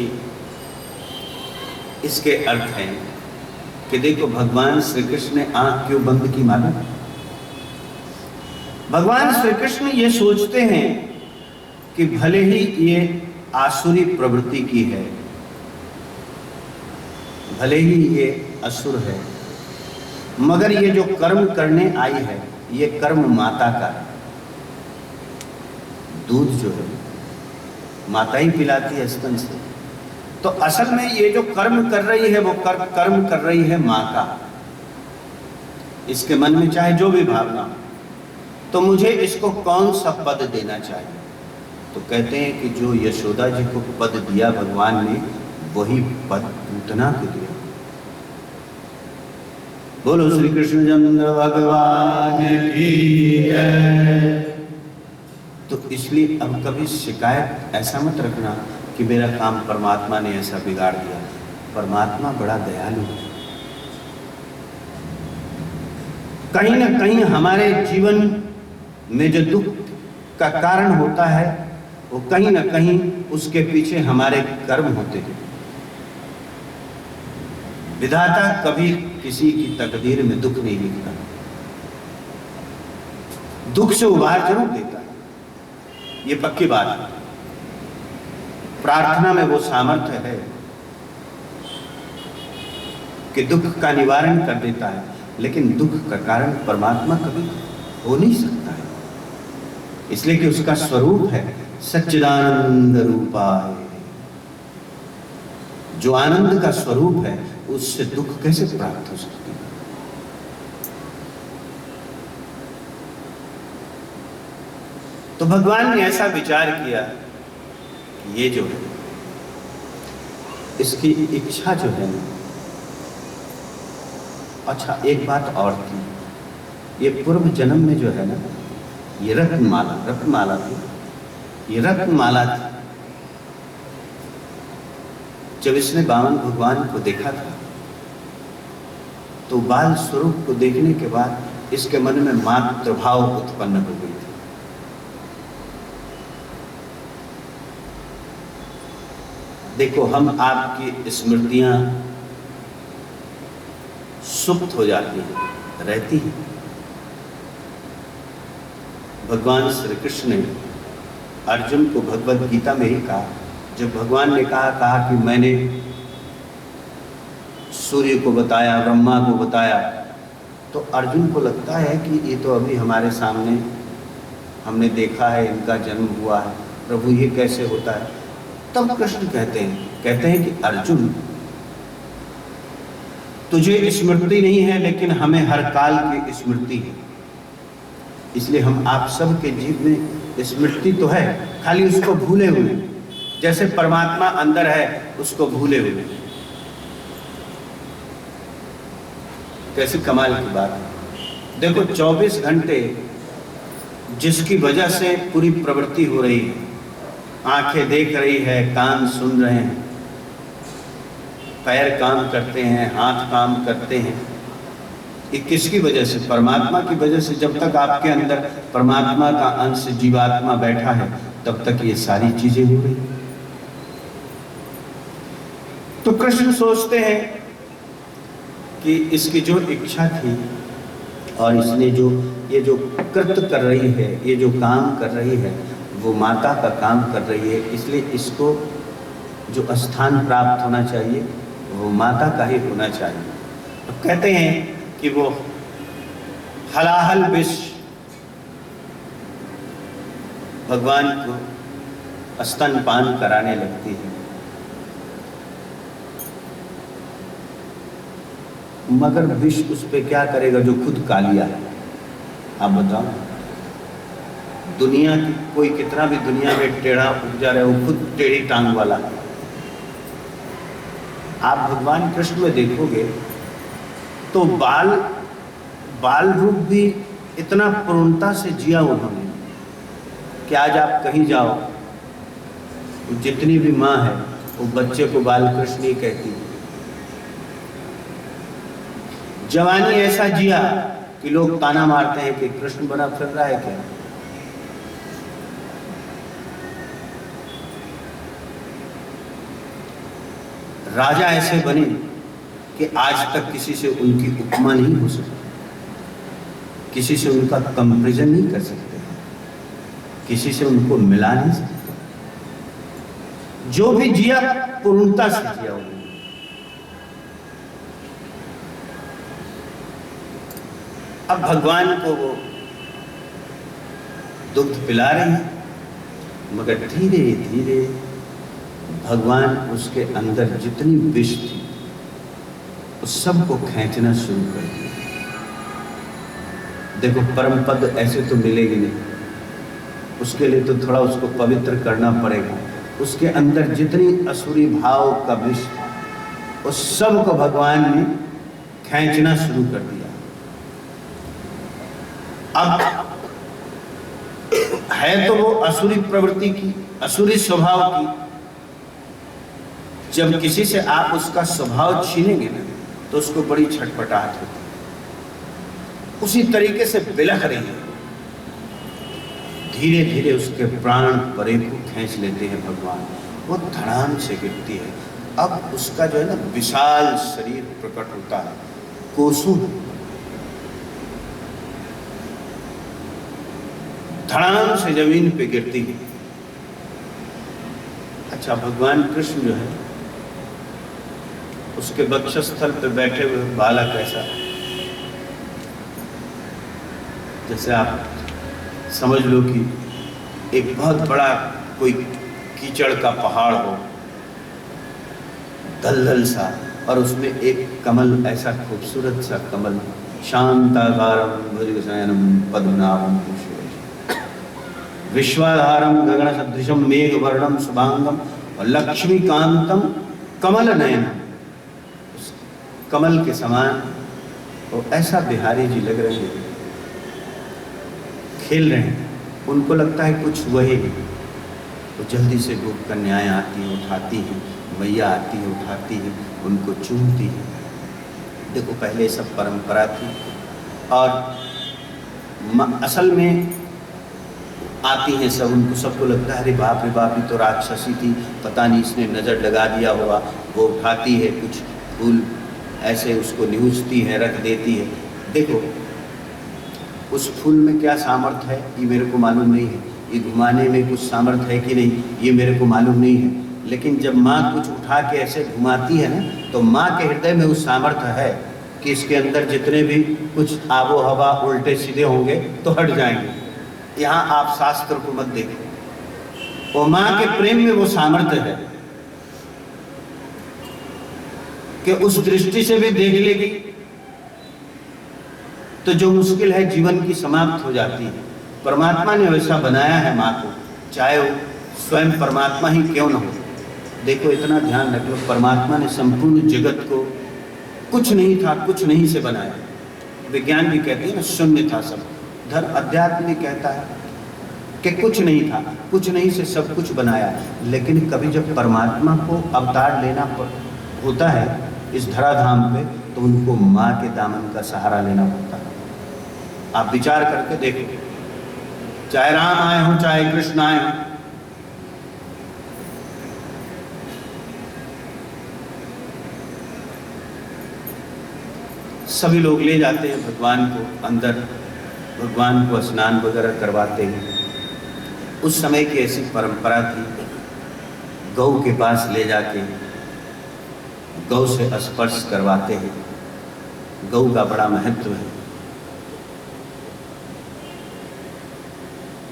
इसके अर्थ हैं कि देखो भगवान श्री कृष्ण ने आंख क्यों बंद की मालूम? भगवान श्री कृष्ण ये सोचते हैं कि भले ही ये आसुरी प्रवृत्ति की है, भले ही ये असुर है, मगर ये जो कर्म करने आई है ये कर्म माता का है। दूध जो है माता ही पिलाती है स्तन से, तो असल में ये जो कर्म कर रही है वो कर्म कर रही है माँ का। इसके मन में चाहे जो भी भावना, तो मुझे इसको कौन सा पद देना चाहिए? तो कहते हैं कि जो यशोदा जी को पद दिया भगवान ने, वही पद पूतना को दिया। बोलो श्री कृष्ण चंद्र भगवान की जय। तो इसलिए अब कभी शिकायत ऐसा मत रखना कि मेरा काम परमात्मा ने ऐसा बिगाड़ दिया। परमात्मा बड़ा दयालु है। कहीं ना कहीं हमारे जीवन में जो दुख का कारण होता है, वो कहीं ना कहीं उसके पीछे हमारे कर्म होते हैं। विधाता कभी किसी की तकदीर में दुख नहीं लिखता, दुख से उबार जरूर देता है, ये पक्की बात है। प्रार्थना में वो सामर्थ्य है कि दुख का निवारण कर देता है, लेकिन दुख का कारण परमात्मा कभी हो नहीं सकता है, इसलिए कि उसका स्वरूप है सच्चिदानंद रूपाय। जो आनंद का स्वरूप है उससे दुख कैसे प्राप्त हो सकती है? तो भगवान ने ऐसा विचार किया कि ये जो है इसकी इच्छा जो है ना, अच्छा एक बात और थी, ये पूर्व जन्म में जो है ना, ये रत्नमाला थी, ये रत्नमाला थी। जब इसने बामन भगवान को देखा था तो बाल स्वरूप को देखने के बाद इसके मन में मातृभाव उत्पन्न हो गई थी। देखो हम आपकी स्मृतियां सुप्त हो जाती हैं, रहती हैं। भगवान श्री कृष्ण ने अर्जुन को भगवद गीता में ही कहा, जब भगवान ने कहा कि मैंने सूर्य को बताया, ब्रह्मा को बताया, तो अर्जुन को लगता है कि ये तो अभी हमारे सामने हमने देखा है, इनका जन्म हुआ है, प्रभु ये कैसे होता है? तब कृष्ण कहते हैं कि अर्जुन तुझे स्मृति नहीं है, लेकिन हमें हर काल की स्मृति है। इसलिए हम आप सब के जीव में स्मृति तो है, खाली उसको भूले हुए, जैसे परमात्मा अंदर है उसको भूले हुए। कैसी कमाल की बात है। देखो 24 घंटे जिसकी वजह से पूरी प्रवृत्ति हो रही है, आंखें देख रही है, कान सुन रहे हैं, पैर काम करते हैं, हाथ काम करते हैं, ये किसकी वजह से? परमात्मा की वजह से। जब तक आपके अंदर परमात्मा का अंश जीवात्मा बैठा है, तब तक ये सारी चीजें हो रही। तो कृष्ण सोचते हैं कि इसकी जो इच्छा थी और इसने जो ये जो कृत्य कर रही है, ये जो काम कर रही है, वो माता का काम कर रही है, इसलिए इसको जो स्थान प्राप्त होना चाहिए वो माता का ही होना चाहिए। तो कहते हैं कि वो हलाहल विष भगवान को स्तनपान कराने लगती है, मगर विष उस पे क्या करेगा जो खुद कालिया है। आप बताओ, दुनिया की कोई कितना भी दुनिया में टेढ़ा उपजा रहे, वो खुद टेढ़ी टांग वाला है। आप भगवान कृष्ण में देखोगे तो बाल रूप भी इतना पूर्णता से जिया उन्होंने कि आज आप कहीं जाओ, जितनी भी माँ है वो बच्चे को बाल कृष्ण ही कहती है। जवानी ऐसा जिया कि लोग ताना मारते हैं कि कृष्ण बना फिर रहा है क्या। राजा ऐसे बने कि आज तक किसी से उनकी उपमा नहीं हो सकती, किसी से उनका कंपैरिजन नहीं कर सकते, किसी से उनको मिला नहीं सकते। जो भी जिया पूर्णता से जिया उन्होंने। अब भगवान को वो दुग्ध पिला रही है, मगर धीरे धीरे भगवान उसके अंदर जितनी विष थी उस सबको खींचना शुरू कर दिया। देखो, परम पद ऐसे तो मिलेगी नहीं, उसके लिए तो थोड़ा उसको पवित्र करना पड़ेगा। उसके अंदर जितनी असुरी भाव का विष उस सब को भगवान ने खींचना शुरू कर दिया। अब है तो वो असुरी प्रवृत्ति की, असुरी स्वभाव की। जब किसी से आप उसका स्वभाव छीनेंगे ना तो उसको बड़ी छटपटाहट होती है, उसी तरीके से बिलख रही है। धीरे धीरे उसके प्राण परे को खींच लेते हैं भगवान, वो धड़ाम से गिरती है। अब उसका जो है ना विशाल शरीर प्रकट होता है, कोसों धड़ाम से जमीन पे गिरती है। अच्छा, भगवान कृष्ण जो है उसके वक्षस्थल पे बैठे हुए बालक ऐसा, जैसे आप समझ लो कि एक बहुत बड़ा कोई कीचड़ का पहाड़ हो, दलदल सा, और उसमें एक कमल, ऐसा खूबसूरत सा कमल, शांताकारं भुजगशयनं पद्मनाभं विश्वाधारं गगन सदृशं मेघवर्णं शुभांगं और लक्ष्मीकांतं कमल नयनम। कमल के समान वो ऐसा बिहारी जी लग रहे हैं, खेल रहे हैं। उनको लगता है कुछ हुआ ही नहीं। तो जल्दी से गोप कन्याएं आती हैं, उठाती हैं, मैया आती है, उठाती है, उनको चूमती है। देखो, पहले सब परंपरा थी, और असल में आती हैं सब, उनको सबको लगता है अरे बाप रे बाप, ये तो राक्षसी थी, पता नहीं इसने नज़र लगा दिया होगा। वो उठाती है, कुछ फूल ऐसे उसको निहुचती है, रख देती है। देखो, उस फूल में क्या सामर्थ्य है ये मेरे को मालूम नहीं है, ये घुमाने में कुछ सामर्थ्य है कि नहीं ये मेरे को मालूम नहीं है, लेकिन जब माँ कुछ उठा के ऐसे घुमाती है ना, तो माँ के हृदय में उस सामर्थ्य है कि इसके अंदर जितने भी कुछ आबो हवा उल्टे सीधे होंगे तो हट जाएंगे। यहाँ आप शास्त्र को मत देखो, वो माँ के प्रेम में वो सामर्थ्य है कि उस दृष्टि से भी देख लेगी तो जो मुश्किल है जीवन की समाप्त हो जाती है। परमात्मा ने वैसा बनाया है माँ को, चाहे वो स्वयं परमात्मा ही क्यों न हो। देखो, इतना ध्यान रख लो, परमात्मा ने संपूर्ण जगत को कुछ नहीं था, कुछ नहीं से बनाया। विज्ञान भी कहते हैं ना, शून्य था सब। धर्म अध्यात्म भी कहता है कि कुछ नहीं था, कुछ नहीं से सब कुछ बनाया। लेकिन कभी जब परमात्मा को अवतार लेना होता है इस धराधाम पे, तो उनको माँ के दामन का सहारा लेना होता है। आप विचार करके देखो, चाहे राम आए हों, चाहे कृष्ण आए हों, सभी लोग ले जाते हैं भगवान को अंदर, भगवान को स्नान वगैरह करवाते हैं। उस समय की ऐसी परंपरा थी, गौ के पास ले जाके गौ से स्पर्श करवाते हैं। गौ का बड़ा महत्व है।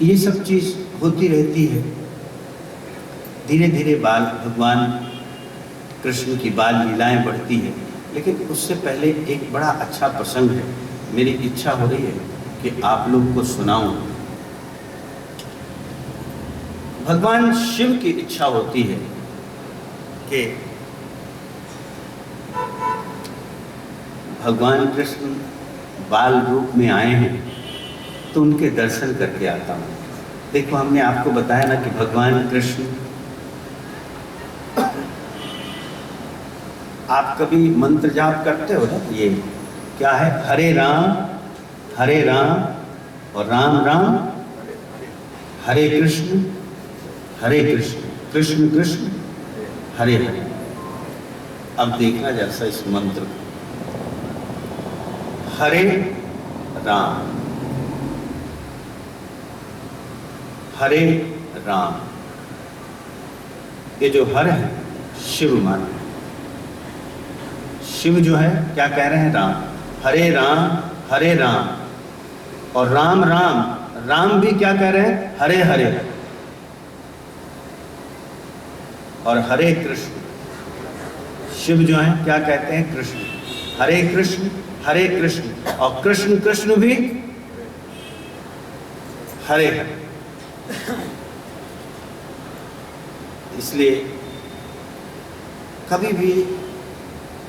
ये सब चीज होती रहती है। धीरे धीरे बाल भगवान कृष्ण की बाल लीलाएं बढ़ती है। लेकिन उससे पहले एक बड़ा अच्छा प्रसंग है, मेरी इच्छा हो रही है कि आप लोग को सुनाऊं। भगवान शिव की इच्छा होती है कि भगवान कृष्ण बाल रूप में आए हैं तो उनके दर्शन करके आता हूँ। देखो, हमने आपको बताया ना कि भगवान कृष्ण, आप कभी मंत्र जाप करते हो ना, ये क्या है? हरे राम और राम राम हरे कृष्ण, कृष्ण कृष्ण हरे हरे। अब देखना जैसा इस मंत्र को, हरे राम, ये जो हर है शिव मान, शिव जो है क्या कह रहे हैं? राम। हरे राम और राम राम, राम भी क्या कह रहे हैं? हरे हरे। और हरे कृष्ण, शिव जो है क्या कहते हैं? कृष्ण। हरे कृष्ण और कृष्ण कृष्ण भी हरे हरे। इसलिए कभी भी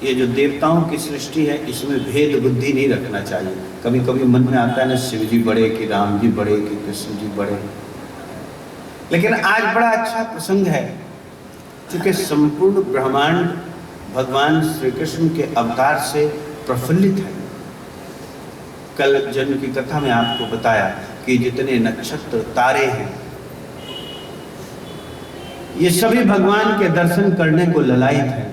ये जो देवताओं की सृष्टि है, इसमें भेद बुद्धि नहीं रखना चाहिए। कभी कभी मन में आता है ना, शिव जी बड़े कि राम जी बड़े कि कृष्ण जी बड़े। लेकिन आज बड़ा अच्छा प्रसंग है, क्योंकि संपूर्ण ब्रह्मांड भगवान श्री कृष्ण के अवतार से प्रफुल्लित है। कल जन्म की कथा में आपको बताया कि जितने नक्षत्र तारे हैं, ये सभी भगवान के दर्शन करने को ललायित हैं।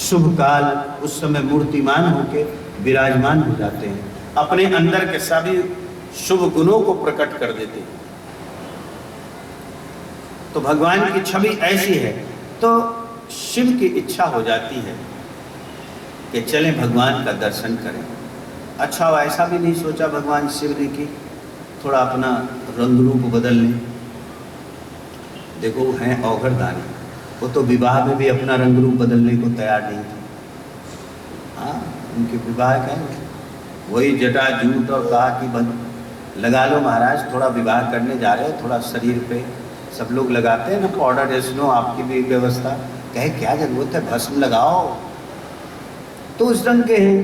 शुभ काल उस समय मूर्तिमान होकर विराजमान हो जाते हैं, अपने अंदर के सभी शुभ गुणों को प्रकट कर देते हैं। तो भगवान की छवि ऐसी है, तो शिव की इच्छा हो जाती है कि चलें भगवान का दर्शन करें। अच्छा, ऐसा भी नहीं सोचा भगवान शिव ने कि थोड़ा अपना रंग रूप बदल लें। देखो, हैं औघड़ दानी, वो तो विवाह में भी अपना रंग रूप बदलने को तैयार नहीं थे। हाँ, उनके विवाह का वही जटा जूट और कहा कि बंद लगा लो महाराज, थोड़ा विवाह करने जा रहे हो, थोड़ा शरीर पे सब लोग लगाते हैं ना पाउडर, रेसनो, आपकी भी व्यवस्था। कहे क्या जरूरत है, भस्म लगाओ। तो उस रंग के हैं।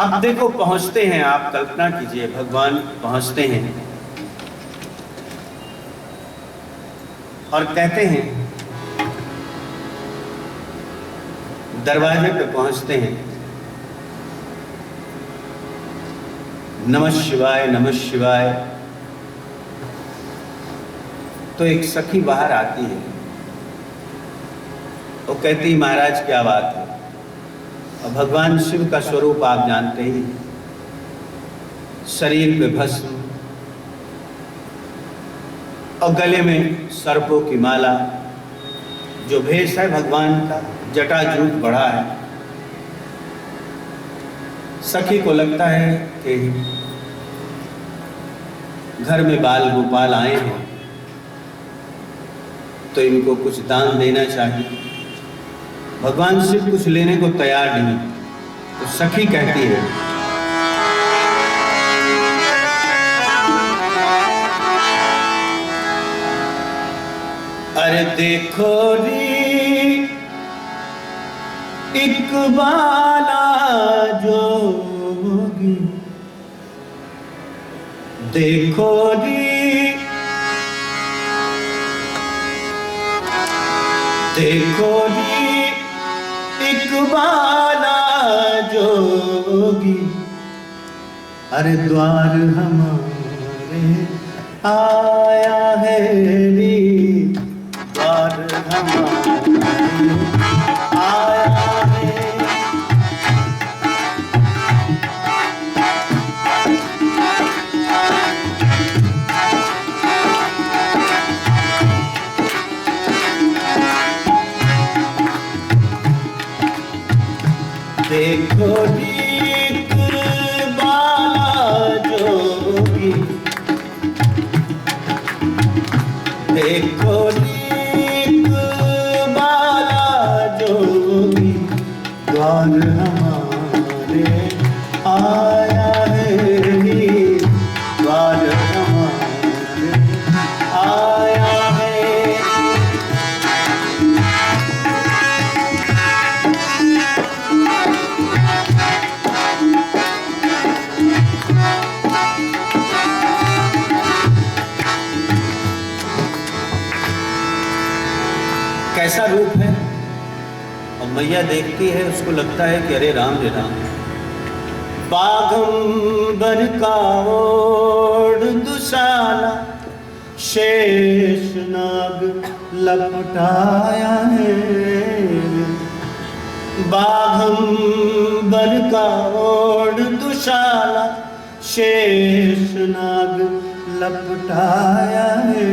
अब देखो, पहुंचते हैं, आप कल्पना कीजिए, भगवान पहुंचते हैं और कहते हैं, दरवाजे पे पहुंचते हैं, नमः शिवाय नमः शिवाय। तो एक सखी बाहर आती है, वो कहती, महाराज क्या बात है? और भगवान शिव का स्वरूप आप जानते ही, शरीर पे भस्म और गले में सर्पों की माला, जो भेष है भगवान का, जटा जूट बढ़ा है। सखी को लगता है कि घर में बाल गोपाल आए हैं तो इनको कुछ दान देना चाहिए। भगवान शिव कुछ लेने को तैयार नहीं, तो सखी कहती है, अरे देखो री एक बाला जोगी, देखो री एक बाला जोगी, अरे द्वार हमारे आया है री, द्वार हमारे आया है देखो रीत बाला जोगी, देखो रीत बाला जोगी, द्वार हमारे आया है नी, द्वार हमारे आया है। कैसा रूप है, और मैया देखती है, उसको लगता है कि अरे राम रे राम। बागंबर का ओढ़ दुशाला, शेष नाग लपटाया है। बागंबर का ओढ़ दुशाला, शेष नाग लपटाया है।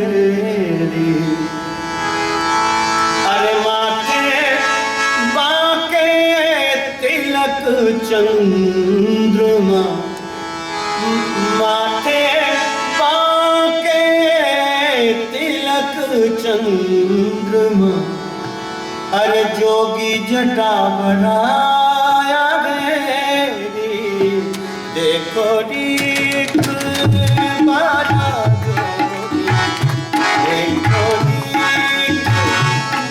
अरे माथे बाके तिलक चंद्रमा, माथे बाके तिलक चंद्रमा, अरे जोगी जटा बढ़ाया मेरी। देखो रीत बाला जोगी, देखो रीत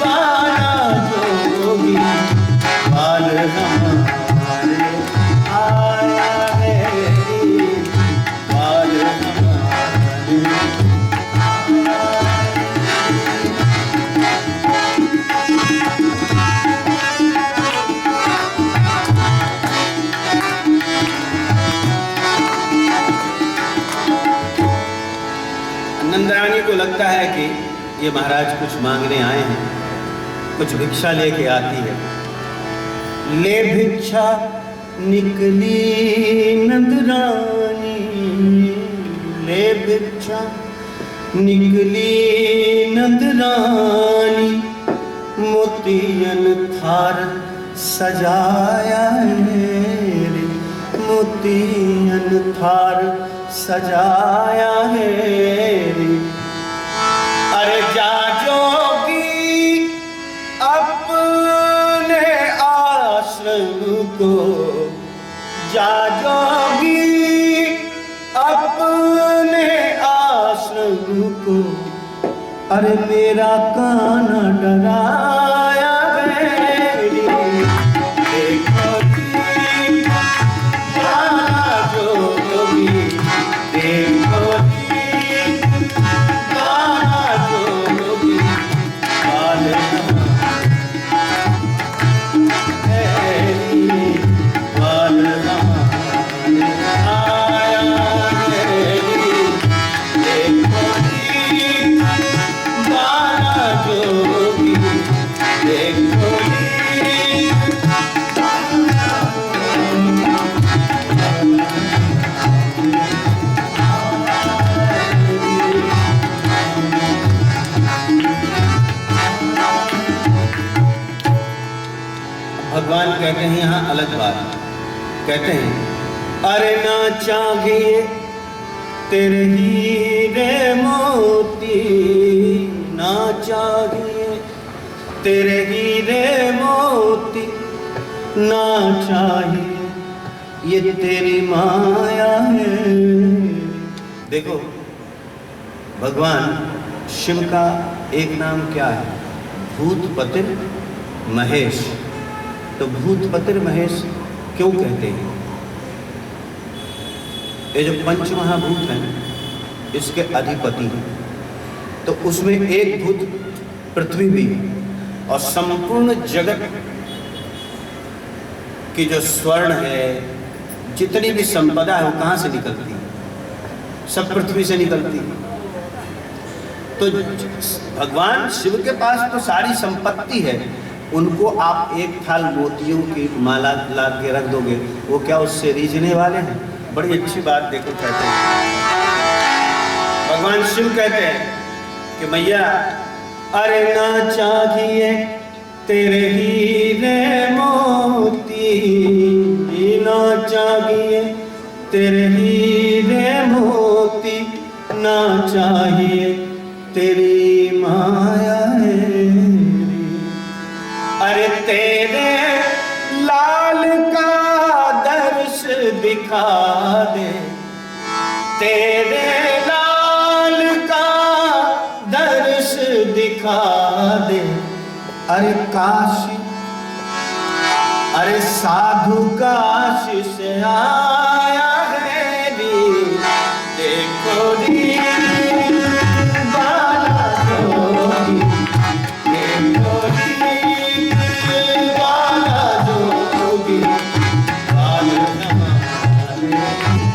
बाला जोगी, बाल हमारे आया है, बाल हमारे आया है। नंदरानी को लगता है कि ये महाराज कुछ मांगने आए हैं, कुछ भिक्षा लेके आती है। ले भिक्षा निकली नंदरानी, ले भिक्षा निकली नंदरानी, मोतियन थार सजाया है रे, मोतियन थार सजाया है रे। अरे जा जोगी अपने आश्रम को, जा जोगी अपने आश्रम को, अरे मेरा काना डराया मेरी। देखो रीत बाला जोगी, देखो रीत बाला जोगी, बाल हमारे बाल हमारे आया मेरी। देखो रीत बाला जोगी, देखो रीत बाला भगवान कहते हैं यहाँ अलग बात, कहते हैं अरे ना चाहिए तेरे हीरे मोती, ना चाहिए तेरे हीरे मोती, ना चाहिए ये तेरी माया है। देखो भगवान शिव का एक नाम क्या है, भूतपति महेश। तो भूतपति महेश क्यों कहते हैं? ये जो पंच महाभूत हैं इसके अधिपति हैं, तो उसमें एक भूत पृथ्वी भी, और संपूर्ण जगत की जो स्वर्ण है, जितनी भी संपदा है वो कहाँ से निकलती है? सब पृथ्वी से निकलती है। तो भगवान शिव के पास तो सारी संपत्ति है, उनको आप एक थाल मोतियों की माला ला के रख दोगे, वो क्या उससे रीझने वाले हैं? बड़ी अच्छी बात देखो कहते हैं भगवान शिव कहते हैं कि मैया अरे ना चाहिए तेरे हीरे मोती, ना चाहिए तेरे हीरे मोती, ना चाहिए तेरी माया मेरी। अरे तेरे लाल का दर्श दिखा दे, तेरे लाल का दर्श दिखा दे। अरे काशी, अरे साधु काशी से आया है री, देखो री बाला जोगी, देखो री बाला जोगी, बाल हमारे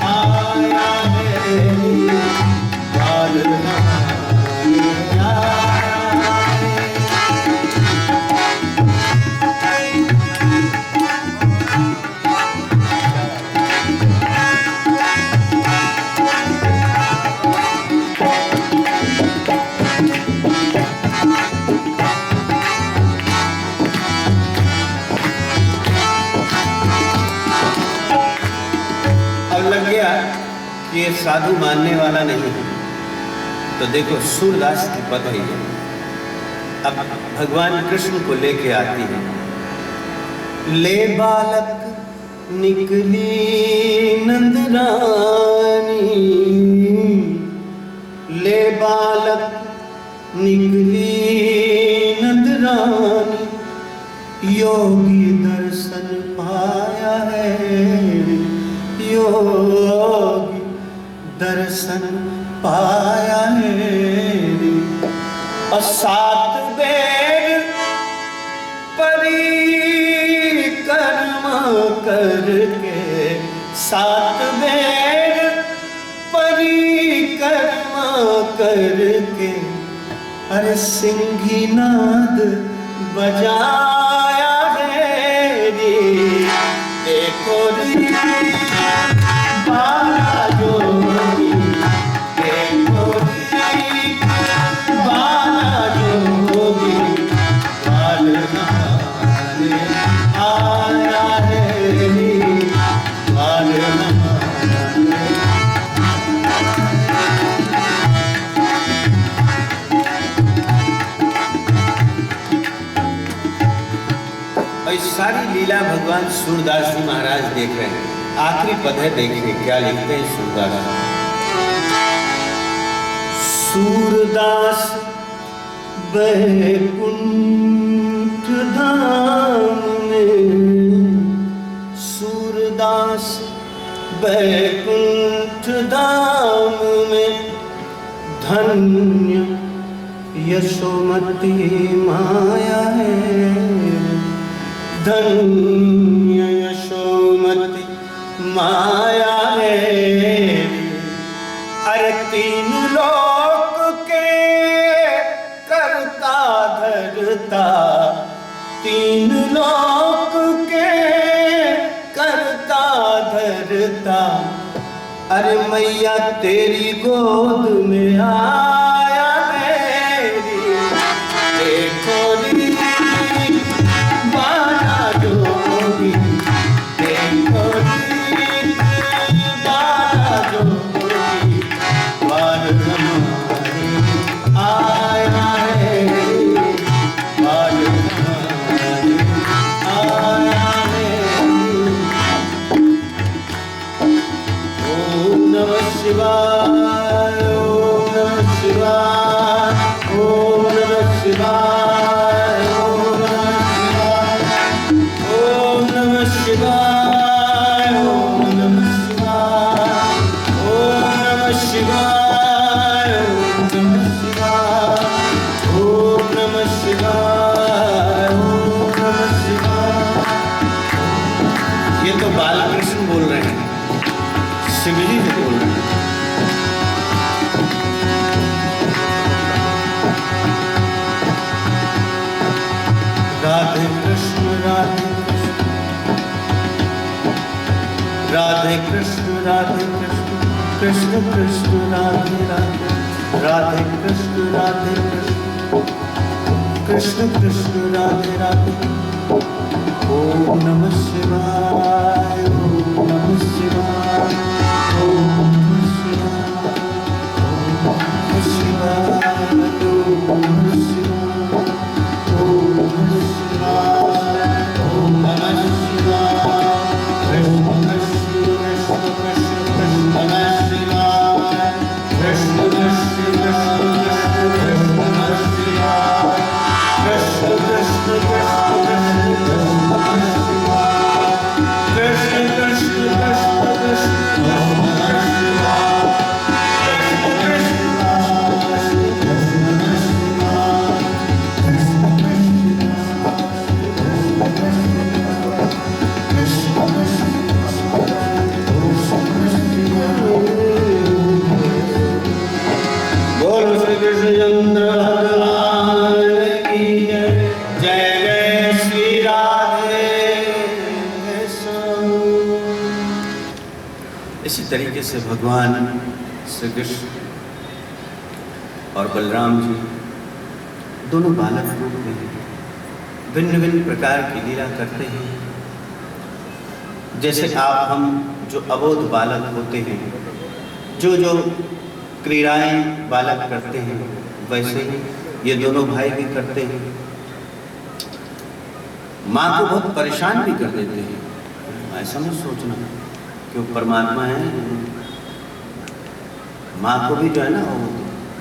आया है री, बाल हमारे आया है। लग गया कि ये साधु मानने वाला नहीं है, तो देखो सूरदास की पत्नी अब भगवान कृष्ण को लेके आती है। ले बालक निकली नंदरानी, ले बालक निकली नंदरानी, योगी दर्शन पाया है, योगी दर्शन पाया है। और 7 बेर परिक्रमा करके, 7 बेर परिक्रमा करके, अरे सिंघीनाद बजाया है रे, देखो रे बाला जोगी, देखो रे बाला जोगी, बाल हमारे आया है रे, बाल हमारे। और सारी लीला भगवान सूरदास जी महाराज देख रहे हैं। आखिरी पद है, देखिए क्या लिखते हैं सूरदास। सूरदास बैकुंठ धाम में, सूरदास बैकुंठ धाम में, धन्य यशोमती माया है, धन्य यशोमती माया है। अरे 3 लोक के करता धरता, 3 लोक के करता धरता, अरे मैया तेरी गोद में आया मेरी, देखो री बाला जोगी, देखो री बाला जोगी, बाल हमारे आया है, बाल हमारे आया है। ओम नमः शिवाय, ओम नमः शिवाय, ओम नमः शिवाय, ओम नमः शिवाय, ओम नमः शिवाय, ओम नमः शिवाय, ओम नमः शिवाय, ओम नमः शिवाय, ओम नमः शिवाय। ये तो बालकृष्ण बोल रहे हैं, शिव जी से बोल रहे हैं। राधे कृष्ण राधे राधे कृष्ण राधे कृष्ण, कृष्ण कृष्ण राधे राधे, राधे कृष्ण राधे कृष्ण, कृष्ण कृष्ण राधे राधे। ओम नमः शिवाय, ओम नमः शिवाय, ओम नमः शिवाय, ओम नमः शिवाय, ओम नमः शिवाय, ओम नमः शिवाय, ओम नमः शिवाय। कृष्ण कृष्ण कृष्ण कृष्ण नमः शिवाय, कृष्ण कृष्ण कृष्ण कृष्ण नमः शिवाय, कृष्ण कृष्ण कृष्ण कृष्ण नमः शिवाय, कृष्ण कृष्ण कृष्ण कृष्ण नमः शिवाय, कृष्ण कृष्ण कृष्ण कृष्ण नमः शिवाय, कृष्ण बोलो श्री कृष्णचंद्र भगवान की जय। जय जय श्री राधे श्याम। इसी तरीके से भगवान श्री कृष्ण और बलराम जी दोनों बालक रूप में भिन्न भिन्न प्रकार की लीला करते हैं। जैसे आप हम जो अबोध बालक होते हैं, जो जो क्रीड़ाएं बालक करते हैं, वैसे ही ये दोनों भाई भी करते हैं। माँ को बहुत परेशान भी कर देते हैं। ऐसा मत सोचना कि वो परमात्मा है। माँ को भी जो है ना, वो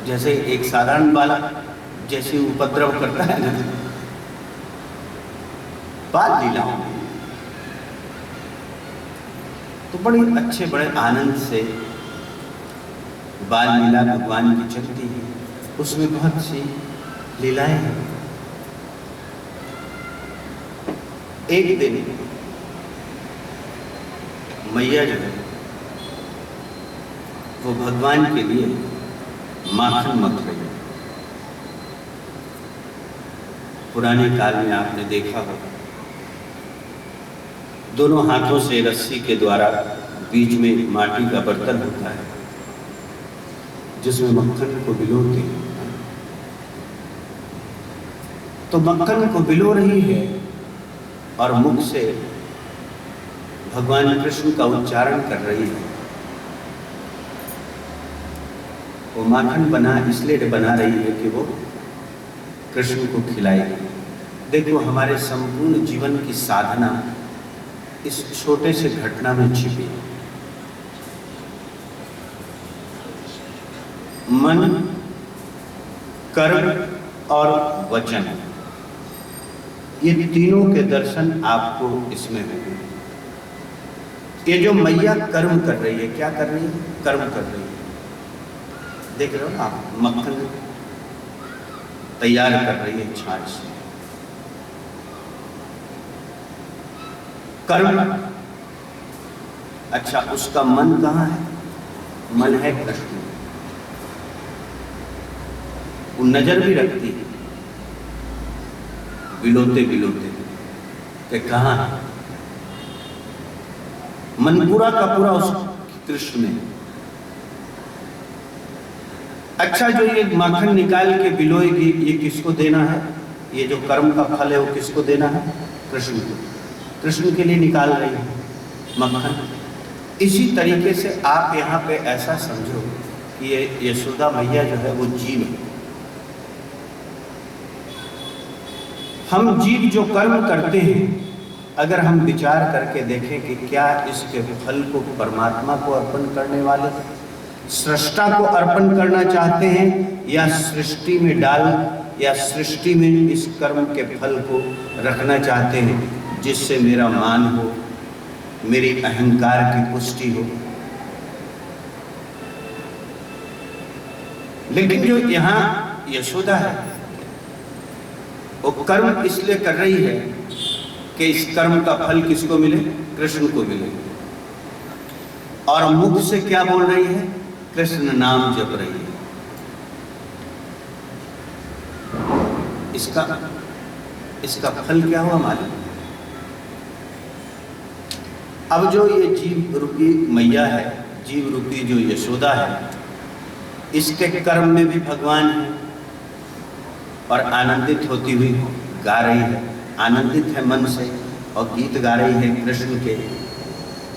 जैसे एक साधारण बालक जैसे उपद्रव करता है ना, बाल लीलाओं में तो बड़े अच्छे बड़े आनंद से बाल लीला भगवान की चलती है। उसमें बहुत सी लीलाएं हैं। एक दिन मैया जो है वो भगवान के लिए माखन मथ रही है। पुराने काल में आपने देखा होगा, दोनों हाथों से रस्सी के द्वारा बीच में माटी का बर्तन होता है जिसमें मक्खन को भिगोते हैं। तो मक्खन को भिगो रही है और मुख से भगवान कृष्ण का उच्चारण कर रही है। वो माखन बना इसलिए बना रही है कि वो कृष्ण को खिलाएगी। देखो, हमारे संपूर्ण जीवन की साधना इस छोटे से घटना में छिपी है। मन, कर्म और वचन, ये तीनों के दर्शन आपको इसमें होंगे। ये जो मैया कर्म कर रही है, क्या कर रही है? कर्म कर रही है। देख रहे हो आप, मक्खन तैयार कर रही है छाछ से। कर्म। अच्छा, उसका मन कहाँ है? मन है कृष्ण। वो नजर भी रखती है बिलोते बिलोते कि कहाँ है। मन पूरा का पूरा उस कृष्ण में। अच्छा, जो ये माखन निकाल के बिलोएगी, ये किसको देना है? ये जो कर्म का फल है वो किसको देना है? कृष्ण को। कृष्ण के लिए निकाल रही है मक्खन। इसी तरीके से आप यहाँ पे ऐसा समझो कि ये यशोदा मैया जो है वो जीव है। हम जीव जो कर्म करते हैं, अगर हम विचार करके देखें कि क्या इसके फल को परमात्मा को अर्पण करने वाले, सृष्टा को अर्पण करना चाहते हैं, या सृष्टि में डाल या सृष्टि में इस कर्म के फल को रखना चाहते हैं जिससे मेरा मान हो, मेरी अहंकार की पुष्टि हो। लेकिन जो यहाँ यशोदा है वो कर्म इसलिए कर रही है कि इस कर्म का फल किसको मिले? कृष्ण को मिले। और मुख से क्या बोल रही है? कृष्ण नाम जप रही है। इसका फल क्या हुआ मालूम? अब जो ये जीव रूपी मैया है, जीव रूपी जो यशोदा है, इसके कर्म में भी भगवान है और आनंदित होती हुई गा रही है आनंदित है मन से और गीत गा रही है कृष्ण के।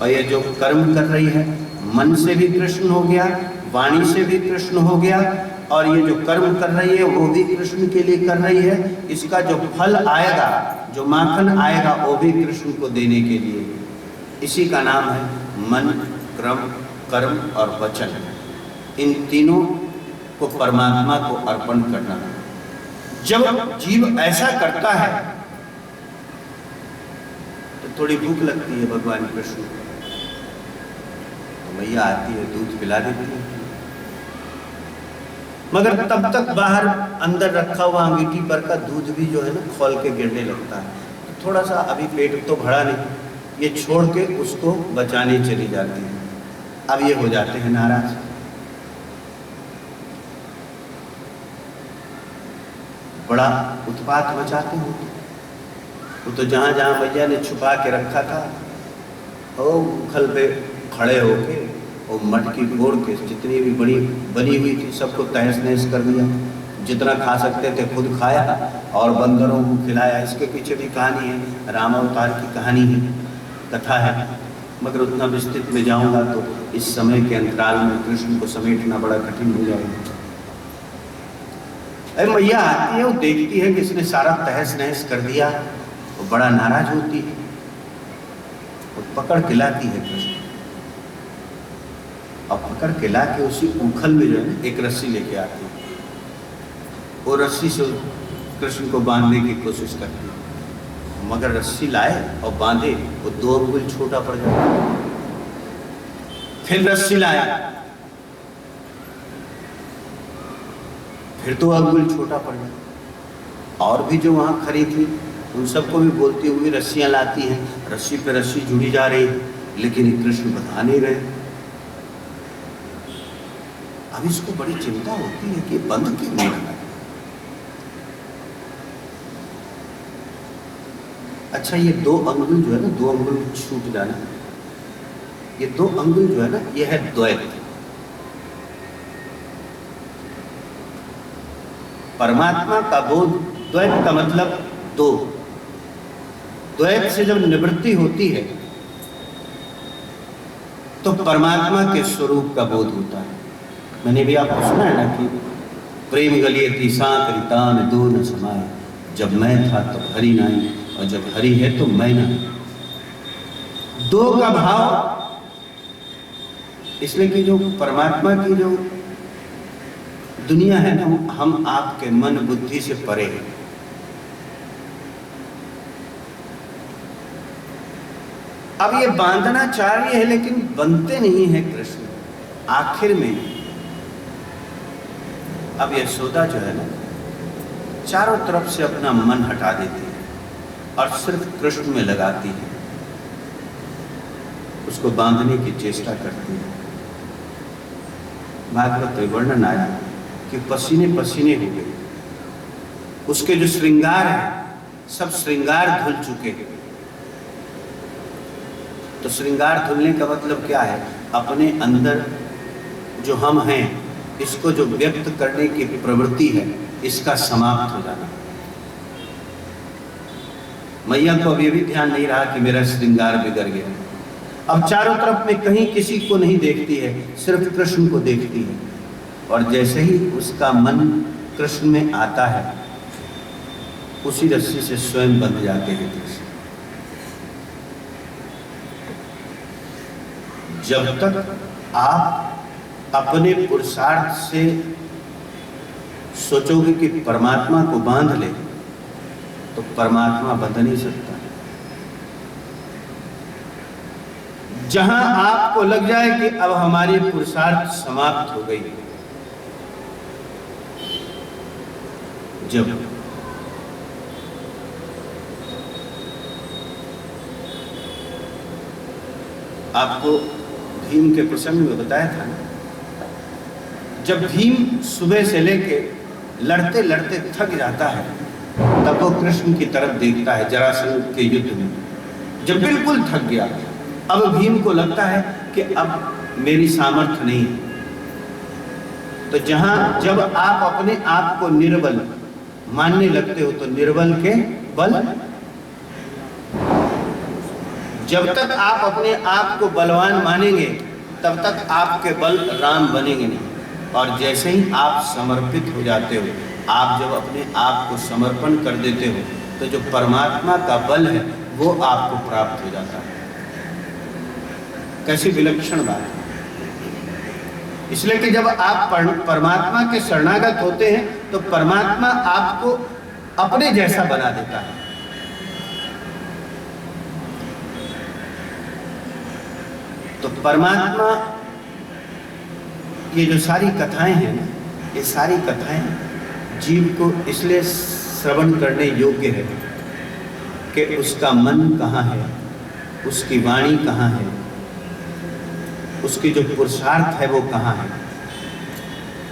और ये जो कर्म कर रही है मन से भी कृष्ण हो गया, वाणी से भी कृष्ण हो गया, और ये जो कर्म कर रही है वो भी कृष्ण के लिए कर रही है। इसका जो फल आएगा, जो माखन आएगा, वो भी कृष्ण को देने के लिए। इसी का नाम है मन, क्रम, कर्म और वचन। इन तीनों को परमात्मा को अर्पण करना। जब जीव ऐसा करता है तो थोड़ी भूख लगती है भगवान कृष्ण को, तो मैया आती है, दूध पिला देती है। मगर तब तक बाहर अंदर रखा हुआ अंगीठी पर का दूध भी जो है ना खोल के गिरने लगता है। तो थोड़ा सा अभी पेट तो भरा नहीं, ये छोड़ के उसको बचाने चली जाती है। अब ये हो जाते हैं नाराज। बड़ा उत्पात मचाते हैं। वो तो जहाँ जहाँ मैया ने छुपा के रखा था, ओ उखल पे खड़े होके और मटकी फोड़ के जितनी भी बड़ी बनी हुई थी सबको तहस नहस कर दिया। जितना खा सकते थे खुद खाया और बंदरों को खिलाया। इसके पीछे भी कहानी है, रामावतार की कहानी है, कथा है, मगर उतना विस्तृत में जाऊंगा तो इस समय के अंतराल में कृष्ण को समेटना बड़ा कठिन हो जाएगा। अरे मैया आती है, वो देखती है कि इसने सारा तहस नहस कर दिया, वो बड़ा नाराज होती है, वो पकड़ के लाती है कृष्ण, और पकड़ के ला के उसी उखल में जो है एक रस्सी लेके आती है। वो रस्सी से कृष्ण को बांधने की कोशिश करती है, मगर रस्सी लाए और बांधे वो 2 अंगुल छोटा पड़ जाता है। फिर रस्सी लाया, फिर 2 अंगुल छोटा पड़ जाता। और भी जो वहाँ खड़ी थी उन सबको भी बोलती हुई रस्सियाँ लाती हैं, रस्सी पे रस्सी जुड़ी जा रही, लेकिन कृष्ण बता नहीं रहे। अब इसको बड़ी चिंता होती है कि बंद क्यों नहीं रहा। अच्छा, ये 2 अंगुल जो है ना, 2 अंगुल छूट जाना, ये 2 अंगुल जो है ना, ये है द्वैत। परमात्मा का बोध, द्वैत का मतलब 2। द्वैत से जब निवृत्ति होती है तो परमात्मा के स्वरूप का बोध होता है। मैंने भी आपको सुना है ना कि प्रेम गलिए तीसांत रितान 2 न समाए, जब मैं था तब हरि नहीं, और जब हरि है तो मैं नहीं। 2 का भाव, इसलिए कि जो परमात्मा की जो दुनिया है ना, हम आपके मन बुद्धि से परे है। अब ये बांधना चाह रही है लेकिन बनते नहीं है कृष्ण। आखिर में अब यशोदा जो है ना, चारों तरफ से अपना मन हटा देती है और सिर्फ कृष्ण में लगाती है, उसको बांधने की चेष्टा करती है। भागवत में वर्णन आया कि पसीने पसीने हो गए, उसके जो श्रृंगार है सब श्रृंगार धुल चुके हैं। तो श्रृंगार धुलने का मतलब क्या है? अपने अंदर जो हम हैं, इसको जो व्यक्त करने की प्रवृत्ति है, इसका समाप्त हो जाना। मैया को अब ये भी ध्यान नहीं रहा कि मेरा श्रृंगार बिगड़ गया। अब चारों तरफ में कहीं किसी को नहीं देखती है, सिर्फ कृष्ण को देखती है। और जैसे ही उसका मन कृष्ण में आता है, उसी रस्सी से स्वयं बंध जाते हैं कृष्ण। जब तक आप अपने पुरुषार्थ से सोचोगे कि परमात्मा को बांध ले, तो परमात्मा बंध नहीं सकता। जहां आपको लग जाए कि अब हमारी पुरुषार्थ समाप्त हो गई, जब आपको भीम के प्रसंग में बताया था ना, जब भीम सुबह से लेके लड़ते लड़ते थक जाता है, तब वो कृष्ण की तरफ देखता है। जरासंध के युद्ध में जब बिल्कुल थक गया, अब भीम को लगता है कि अब मेरी सामर्थ्य नहीं। तो जब आप अपने आप को निर्बल मानने लगते हो, तो निर्बल के बल जब तक आप अपने आप को बलवान मानेंगे तब तक आपके बल राम बनेंगे नहीं। और जैसे ही आप समर्पित हो जाते हो, आप जब अपने आप को समर्पण कर देते हो, तो जो परमात्मा का बल है वो आपको प्राप्त हो जाता है। कैसी विलक्षण बात है। इसलिए कि जब आप परमात्मा के शरणागत होते हैं तो परमात्मा आपको अपने जैसा बना देता है। तो परमात्मा, ये जो सारी कथाएं हैं ना, ये सारी कथाएं जीव को इसलिए श्रवण करने योग्य है कि उसका मन कहाँ है, उसकी वाणी कहाँ है, उसकी जो पुरुषार्थ है वो कहाँ है।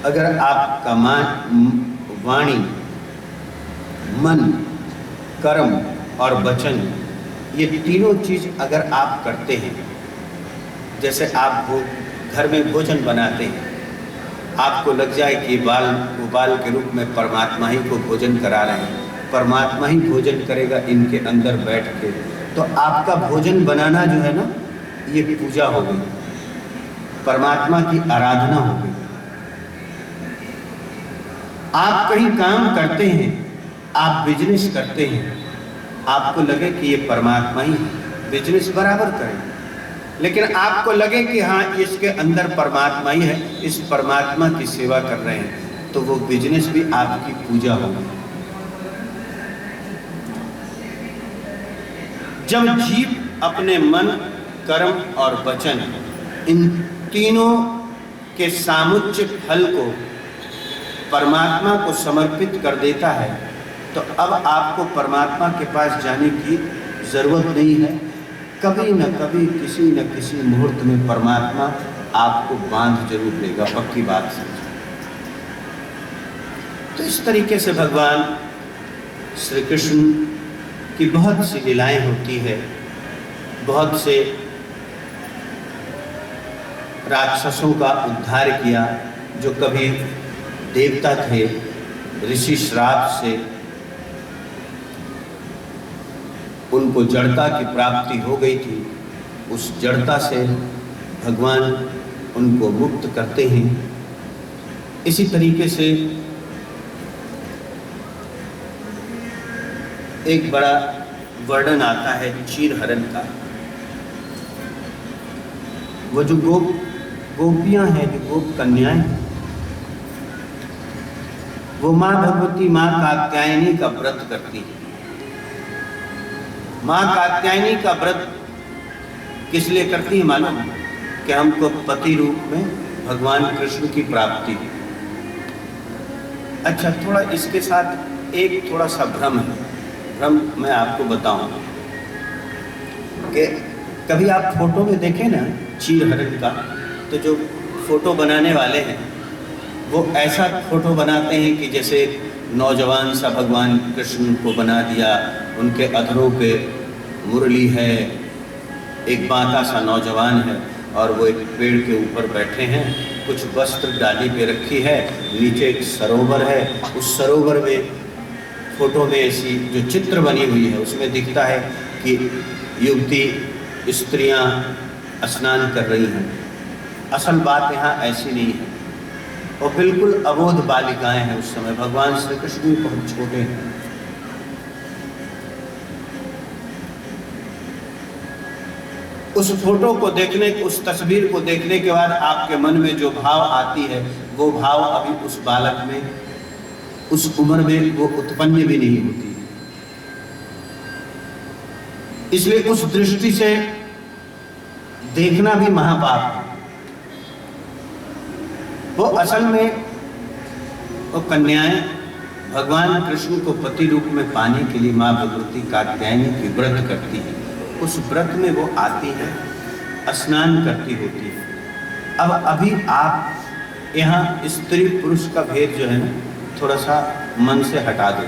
अगर आपका वाणी, मन, कर्म और वचन, ये तीनों चीज अगर आप करते हैं, जैसे आप घर में भोजन बनाते हैं, आपको लग जाए कि गोपाल के रूप में परमात्मा ही को भोजन करा रहे हैं, परमात्मा ही भोजन करेगा इनके अंदर बैठ के, तो आपका भोजन बनाना जो है ना, ये पूजा हो गई, परमात्मा की आराधना हो गई। आप कहीं काम करते हैं, आप बिजनेस करते हैं, आपको लगे कि ये परमात्मा ही है, बिजनेस बराबर करें, लेकिन आपको लगे कि हाँ इसके अंदर परमात्मा ही है, इस परमात्मा की सेवा कर रहे हैं, तो वो बिजनेस भी आपकी पूजा होगी। जब जीव अपने मन, कर्म और वचन, इन तीनों के सामुच्च फल को परमात्मा को समर्पित कर देता है, तो अब आपको परमात्मा के पास जाने की जरूरत नहीं है। कभी न कभी, किसी न किसी मुहूर्त में परमात्मा आपको बांध जरूर लेगा, पक्की बात समझो। तो इस तरीके से भगवान श्री कृष्ण की बहुत सी लीलाएं होती है। बहुत से राक्षसों का उद्धार किया, जो कभी देवता थे, ऋषि श्राप से उनको जड़ता की प्राप्ति हो गई थी, उस जड़ता से भगवान उनको मुक्त करते हैं। इसी तरीके से एक बड़ा वर्णन आता है चीरहरण का। वो जो गोपियां हैं, जो गोप कन्याएं हैं, वो माँ भगवती, माँ कात्यायनी का व्रत करती है। माँ कात्यायनी का व्रत किस लिए करती है मालूम? कि हमको पति रूप में भगवान कृष्ण की प्राप्ति है। अच्छा, थोड़ा इसके साथ एक थोड़ा सा भ्रम है। भ्रम मैं आपको बताऊं कि कभी आप फोटो में देखें ना चीरहरण का, तो जो फोटो बनाने वाले हैं वो ऐसा फोटो बनाते हैं कि जैसे नौजवान सा भगवान कृष्ण को बना दिया, उनके अधरों पे मुरली है, एक बांका सा नौजवान है और वो एक पेड़ के ऊपर बैठे हैं, कुछ वस्त्र डाली पे रखी है, नीचे एक सरोवर है, उस सरोवर में फोटो में ऐसी जो चित्र बनी हुई है उसमें दिखता है कि युवती स्त्रियां स्नान कर रही हैं। असल बात यहाँ ऐसी नहीं है, और बिल्कुल अबोध बालिकाएं हैं। उस समय भगवान श्री कृष्ण भी बहुत छोटे हैं। उस फोटो को देखने, उस तस्वीर को देखने के बाद आपके मन में जो भाव आती है, वो भाव अभी उस बालक में, उस उम्र में वो उत्पन्न भी नहीं होती। इसलिए उस दृष्टि से देखना भी महापाप है। वो असल में वो कन्याएं भगवान कृष्ण को पति रूप में पाने के लिए माँ भगवती कात्यायनी की व्रत करती है। उस व्रत में वो आती है, स्नान करती होती है। अब अभी आप यहाँ स्त्री पुरुष का भेद जो है ना, थोड़ा सा मन से हटा दो।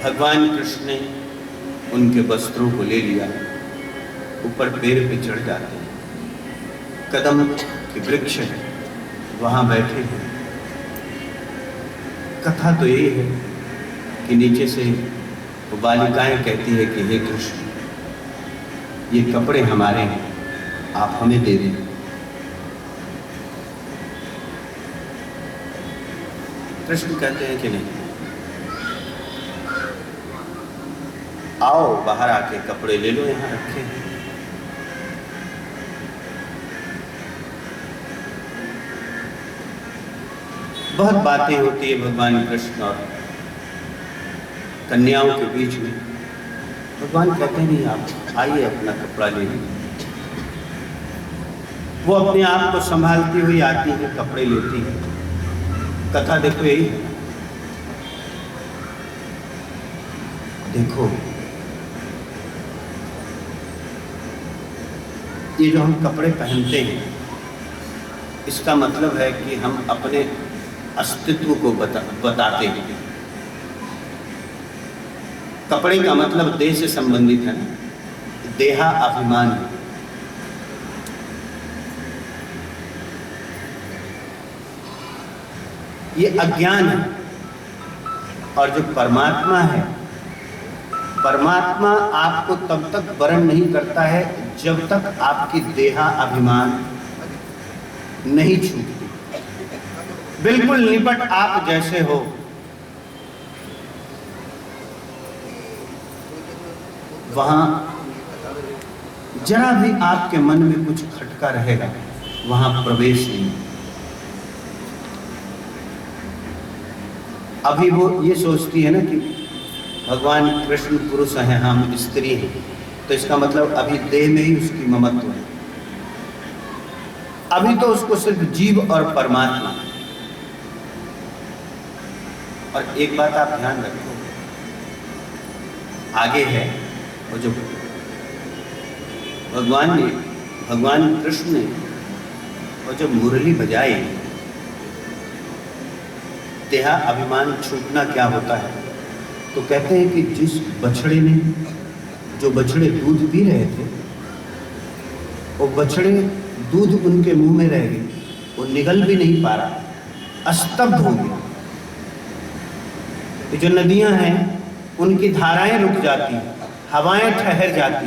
भगवान कृष्ण ने उनके वस्त्रों को ले लिया, ऊपर पेड़ पे चढ़ जाते हैं, कदम के वृक्ष है, वहाँ बैठे हैं। कथा तो यही है कि नीचे से वो बालिकाएं कहती है कि हे कृष्ण, ये कपड़े हमारे हैं, आप हमें दे दें। कृष्ण कहते हैं कि नहीं, आओ बाहर आके कपड़े ले लो, यहाँ रखे हैं। बहुत बातें होती है भगवान कृष्ण और कन्याओं के बीच में। भगवान कहते नहीं, आप आइए अपना कपड़ा ले लीजिए। वो अपने आप को संभालती हुई आती है, कपड़े लेती है। कथा देखो यही, देखो ये जो हम कपड़े पहनते हैं, इसका मतलब है कि हम अपने अस्तित्व को बताते हैं। कपड़े का मतलब देह से संबंधित है, देहा अभिमान। ये अज्ञान है। और जो परमात्मा है, परमात्मा आपको तब तक वरण नहीं करता है जब तक आपकी देहा अभिमान नहीं छूटती। बिल्कुल निपट आप जैसे हो, वहां जरा भी आपके मन में कुछ खटका रहेगा, वहां प्रवेश नहीं। अभी वो ये सोचती है ना कि भगवान कृष्ण पुरुष हैं, हम स्त्री हैं, तो इसका मतलब अभी देह में ही उसकी ममत्व है। अभी तो उसको सिर्फ जीव और परमात्मा। और एक बात आप ध्यान रखो, आगे है वो जो भगवान कृष्ण ने वो जो मुरली बजाई, देहा अभिमान छूटना क्या होता है? तो कहते हैं कि जिस बछड़े ने, जो बछड़े दूध पी रहे थे, वो बछड़े दूध उनके मुंह में रह गए, वो निगल भी नहीं पा रहा, अस्तब्ध हो गया। तो जो नदियां हैं उनकी धाराएं रुक जाती, हवाएं ठहर जाती।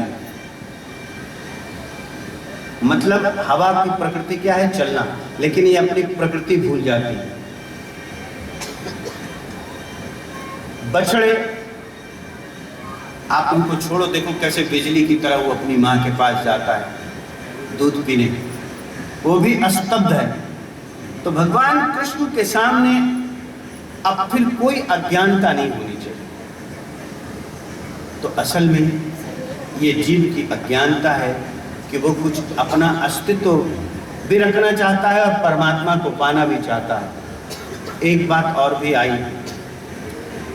मतलब हवा की प्रकृति क्या है? चलना, लेकिन ये अपनी प्रकृति भूल जाती है। बछड़े आप उनको छोड़ो, देखो कैसे बिजली की तरह वो अपनी माँ के पास जाता है दूध पीने, वो भी अस्तब्ध है। तो भगवान कृष्ण के सामने अब फिर कोई अज्ञानता नहीं होनी चाहिए। तो असल में ये जीव की अज्ञानता है कि वो कुछ अपना अस्तित्व भी रखना चाहता है और परमात्मा को पाना भी चाहता है। एक बात और भी आई,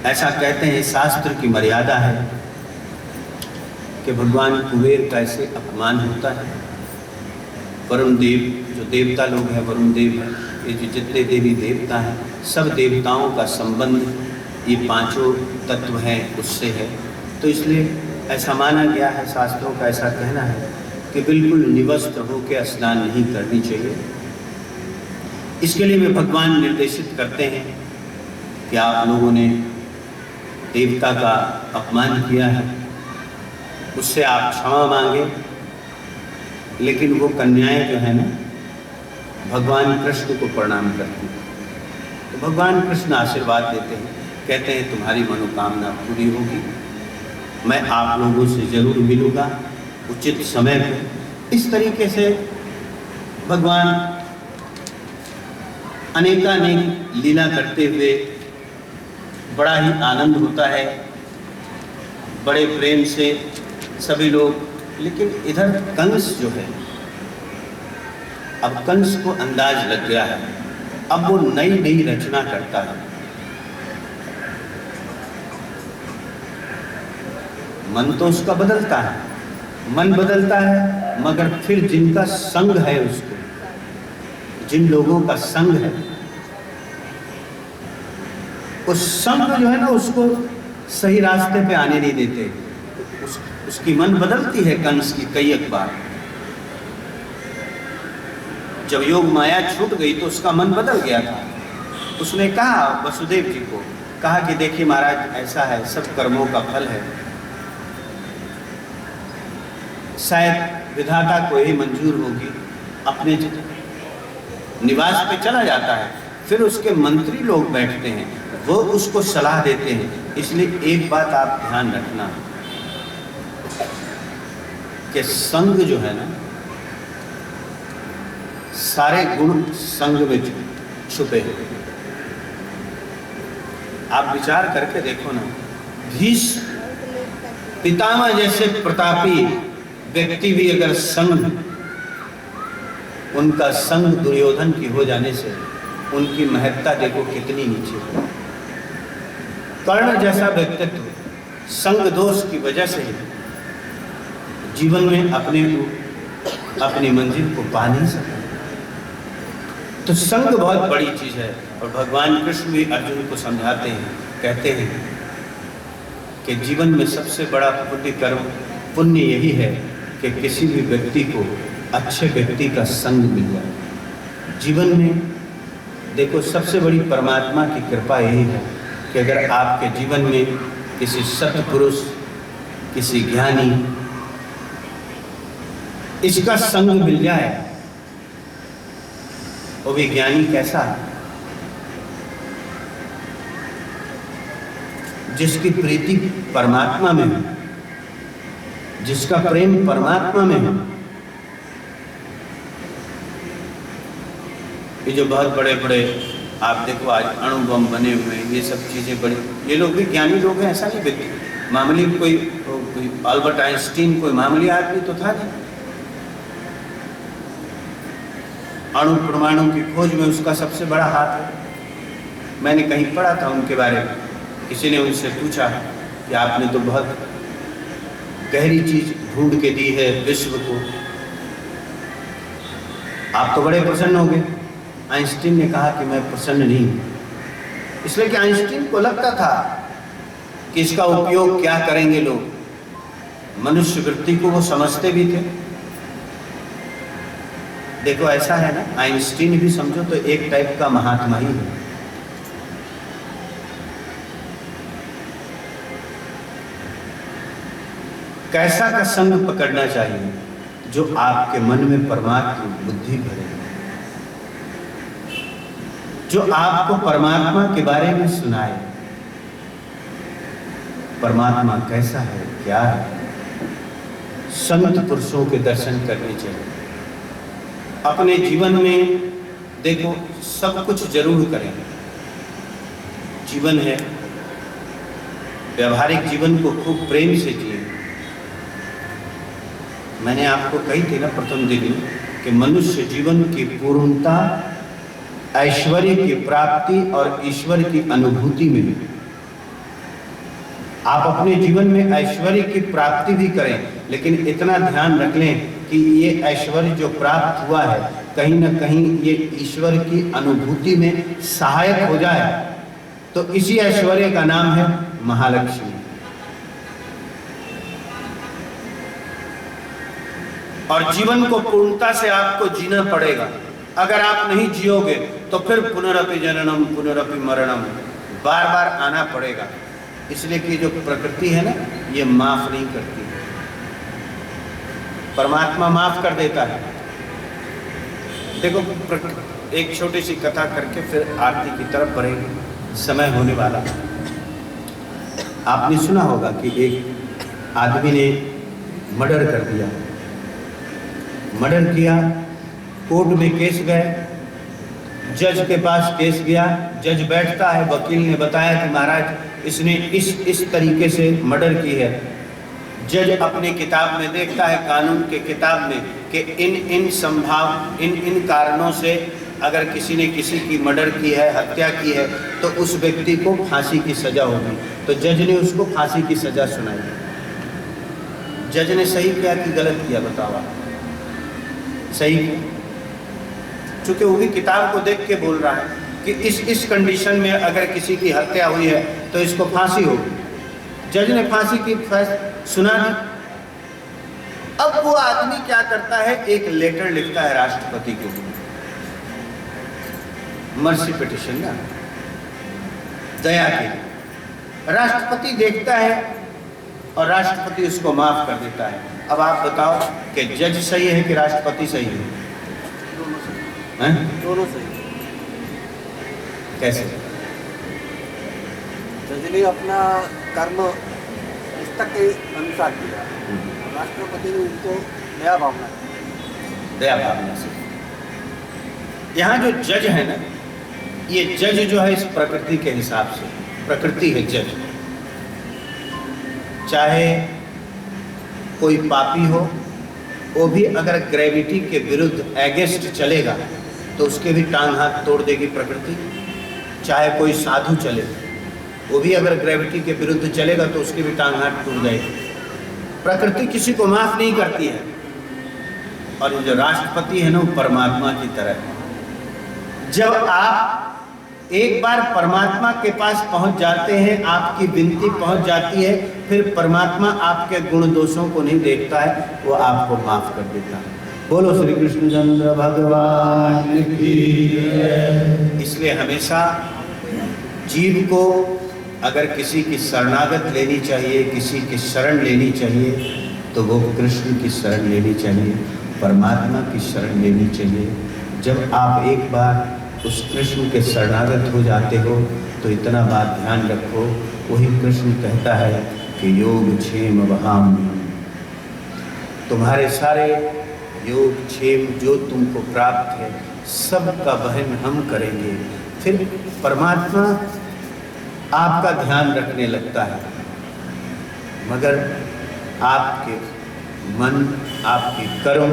ऐसा कहते हैं, शास्त्र की मर्यादा है कि भगवान कुबेर का ऐसे अपमान होता है। वरुण देव, जो देवता लोग हैं, वरुण देव है, ये जो जितने देवी देवता हैं, सब देवताओं का संबंध ये पांचों तत्व हैं उससे है। तो इसलिए ऐसा माना गया है, शास्त्रों का ऐसा कहना है कि बिल्कुल निवस्त्र होकर स्नान नहीं करनी चाहिए। इसके लिए वे भगवान निर्देशित करते हैं कि आप लोगों ने देवता का अपमान किया है, उससे आप क्षमा मांगे। लेकिन वो कन्याएं जो है ना, भगवान कृष्ण को प्रणाम करती हैं। तो भगवान कृष्ण आशीर्वाद देते हैं, कहते हैं तुम्हारी मनोकामना पूरी होगी, मैं आप लोगों से जरूर मिलूँगा उचित समय पर। इस तरीके से भगवान अनेकानेक लीला करते हुए बड़ा ही आनंद होता है, बड़े प्रेम से सभी लोग। लेकिन इधर कंस जो है, अब कंस को अंदाज लग गया है, अब वो नई नई रचना करता है। मन तो उसका बदलता है, मन बदलता है, मगर फिर जिनका संग है, उसको जिन लोगों का संग है, उस संग जो है ना, उसको सही रास्ते पे आने नहीं देते। उसकी मन बदलती है कंस की कई एक बार। जब योग माया छूट गई तो उसका मन बदल गया था। उसने कहा वसुदेव जी को कहा कि देखिए महाराज ऐसा है, सब कर्मों का फल है, शायद विधाता को ही मंजूर होगी। अपने निवास पे चला जाता है, फिर उसके मंत्री लोग बैठते हैं, वो उसको सलाह देते हैं। इसलिए एक बात आप ध्यान रखना कि संग जो है ना, सारे गुण संग में छुपे हैं। आप विचार करके देखो ना, भीष्म पितामह जैसे प्रतापी व्यक्ति भी अगर संग, उनका संग दुर्योधन की हो जाने से उनकी महत्ता देखो कितनी नीचे। कर्ण जैसा व्यक्तित्व संग दोष की वजह से जीवन में अपनी मंजिल को पा नहीं सका। तो संग बहुत बड़ी चीज है। और भगवान कृष्ण भी अर्जुन को समझाते हैं, कहते हैं कि जीवन में सबसे बड़ा पुण्य यही है कि किसी भी व्यक्ति को अच्छे व्यक्ति का संग मिल जाए। जीवन में देखो सबसे बड़ी परमात्मा की कृपा यही है कि अगर आपके जीवन में किसी सत्पुरुष, किसी ज्ञानी, इसका संग मिल जाए। वो भी ज्ञानी कैसा है? जिसकी प्रीति परमात्मा में है, जिसका प्रेम परमात्मा में है। ये जो बहुत बड़े बड़े आप देखो आज अणु बम बने हुए हैं, ये सब चीजें बड़ी, ये लोग भी ज्ञानी लोग हैं, ऐसा नहीं व्यक्ति मामूली कोई अल्बर्ट आइंस्टीन कोई मामूली आदमी तो था नहीं। अणु परमाणु की खोज में उसका सबसे बड़ा हाथ है। मैंने कहीं पढ़ा था उनके बारे में, किसी ने उनसे पूछा कि आपने तो बहुत गहरी चीज ढूंढ के दी है विश्व को, आप तो बड़े प्रसन्न हो गए। आइंस्टीन ने कहा कि मैं प्रसन्न नहीं हूं, इसलिए कि आइंस्टीन को लगता था कि इसका उपयोग क्या करेंगे लोग, मनुष्य वृत्ति को वो समझते भी थे। देखो ऐसा है ना, आइंस्टीन भी समझो तो एक टाइप का महात्मा ही है। कैसा का संग पकड़ना चाहिए? जो आपके मन में परमात्मा बुद्धि भरे, जो आपको परमात्मा के बारे में सुनाए। परमात्मा कैसा है, क्या है? संत पुरुषों के दर्शन करने चाहिए। अपने जीवन में देखो सब कुछ जरूर करें। जीवन है, व्यवहारिक जीवन को खूब प्रेम से जिए। मैंने आपको कही थी ना प्रथम दिन कि मनुष्य जीवन की पूर्णता ऐश्वर्य की प्राप्ति और ईश्वर की अनुभूति में। आप अपने जीवन में ऐश्वर्य की प्राप्ति भी करें, लेकिन इतना ध्यान रख लें कि ये ऐश्वर्य जो प्राप्त हुआ है कहीं ना कहीं ये ईश्वर की अनुभूति में सहायक हो जाए। तो इसी ऐश्वर्य का नाम है महालक्ष्मी। और जीवन को पूर्णता से आपको जीना पड़ेगा। अगर आप नहीं जियोगे तो फिर पुनरपि जननम पुनरपि मरणम, बार बार आना पड़ेगा। इसलिए कि जो प्रकृति है ना, ये माफ नहीं करती। परमात्मा माफ कर देता है। देखो एक छोटी सी कथा करके फिर आरती की तरफ बढ़ेगी, समय होने वाला। आपने सुना होगा कि एक आदमी ने मर्डर कर दिया। मर्डर किया, कोर्ट में केस गए, जज के पास केस गया। जज बैठता है, वकील ने बताया कि महाराज इसने इस तरीके से मर्डर की है। जज अपनी किताब में देखता है, कानून के किताब में, कि इन कारणों से अगर किसी ने किसी की मर्डर की है, हत्या की है, तो उस व्यक्ति को फांसी की सजा होगी। तो जज ने उसको फांसी की सजा सुनाई। जज ने सही किया कि गलत किया? बताओ। सही किया, चूंकि वो भी किताब को देख के बोल रहा है कि इस कंडीशन में अगर किसी की हत्या हुई है तो इसको फांसी होगी। जज ने फांसी की सुना दी। अब वो आदमी क्या करता है, एक लेटर लिखता है राष्ट्रपति को, मर्सी पिटिशन ना, दया के लिए। राष्ट्रपति देखता है और राष्ट्रपति उसको माफ कर देता है। अब आप बताओ कि जज सही है कि राष्ट्रपति सही है? दोनों सही। कैसे? जज ने अपना कर्म निष्ठा के अनुसार किया, राष्ट्रपति ने उनको दया भावना से। यहाँ जो जज है ना, ये जज जो है इस प्रकृति के हिसाब से, प्रकृति है जज। चाहे कोई पापी हो, वो भी अगर ग्रेविटी के विरुद्ध एगेंस्ट चलेगा तो उसके भी टांग हाथ तोड़ देगी प्रकृति। चाहे कोई साधु चले, वो भी अगर ग्रेविटी के विरुद्ध चलेगा तो उसके भी टांग हाथ टूट जाएगी। प्रकृति किसी को माफ नहीं करती है। और ये जो राष्ट्रपति है ना, वो परमात्मा की तरह है। जब आप एक बार परमात्मा के पास पहुंच जाते हैं, आपकी विनती पहुंच जाती है, फिर परमात्मा आपके गुण दोषों को नहीं देखता है, वो आपको माफ कर देता है। बोलो श्री कृष्णचंद्र भगवान की जय। इसलिए हमेशा जीव को अगर किसी की शरणागत लेनी चाहिए, किसी की शरण लेनी चाहिए, तो वो कृष्ण की शरण लेनी चाहिए, परमात्मा की शरण लेनी चाहिए। जब आप एक बार उस कृष्ण के शरणागत हो जाते हो तो इतना बात ध्यान रखो, वही कृष्ण कहता है कि योग क्षेम वहाम, तुम्हारे सारे योग क्षेम जो तुमको प्राप्त है सब का वहन हम करेंगे। फिर परमात्मा आपका ध्यान रखने लगता है, मगर आपके मन, आपकी कर्म,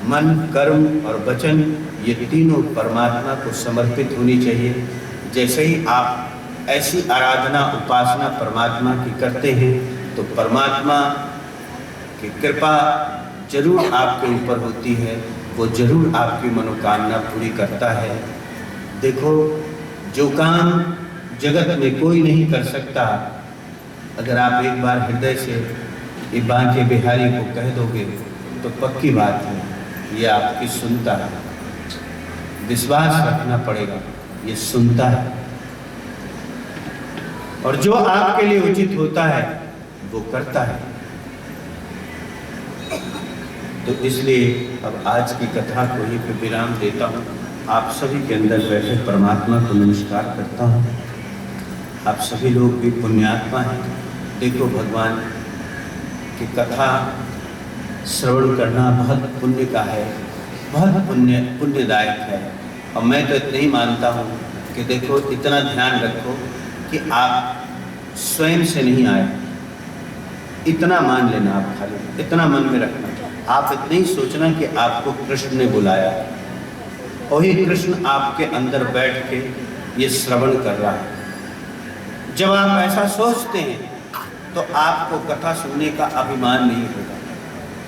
मन, कर्म और वचन, ये तीनों परमात्मा को समर्पित होनी चाहिए। जैसे ही आप ऐसी आराधना, उपासना परमात्मा की करते हैं तो परमात्मा की कृपा जरूर आपके ऊपर होती है, वो जरूर आपकी मनोकामना पूरी करता है। देखो, जो काम जगत में कोई नहीं कर सकता, अगर आप एक बार हृदय से ये बांके बिहारी को कह दोगे तो पक्की बात है ये आपकी सुनता है। विश्वास रखना पड़ेगा, ये सुनता है और जो आपके लिए उचित होता है वो करता है। तो इसलिए अब आज की कथा को ही पे विराम देता हूँ। आप सभी के अंदर बैठे परमात्मा को नमस्कार करता हूँ। आप सभी लोग भी पुण्यात्मा हैं। देखो, भगवान की कथा श्रवण करना बहुत पुण्य का है, बहुत पुण्यदायक है। और मैं तो इतना ही मानता हूँ कि देखो, इतना ध्यान रखो कि आप स्वयं से नहीं आए, इतना मान लेना। आप खाली इतना मन में रखना, आप इतना ही सोचना कि आपको कृष्ण ने बुलाया, और ही कृष्ण आपके अंदर बैठ के ये श्रवण कर रहा है। जब आप ऐसा सोचते हैं तो आपको कथा सुनने का अभिमान नहीं होगा,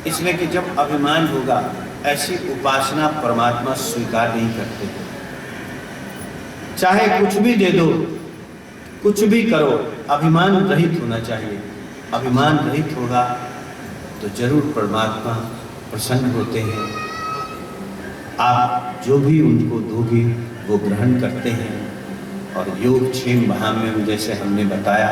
इसलिए कि जब अभिमान होगा ऐसी उपासना परमात्मा स्वीकार नहीं करते। चाहे कुछ भी दे दो, कुछ भी करो, अभिमान रहित होना चाहिए। अभिमान रहित होगा तो जरूर परमात्मा प्रसन्न होते हैं। आप जो भी उनको दोगे वो ग्रहण करते हैं। और योग क्षेम महाम्य में जैसे हमने बताया,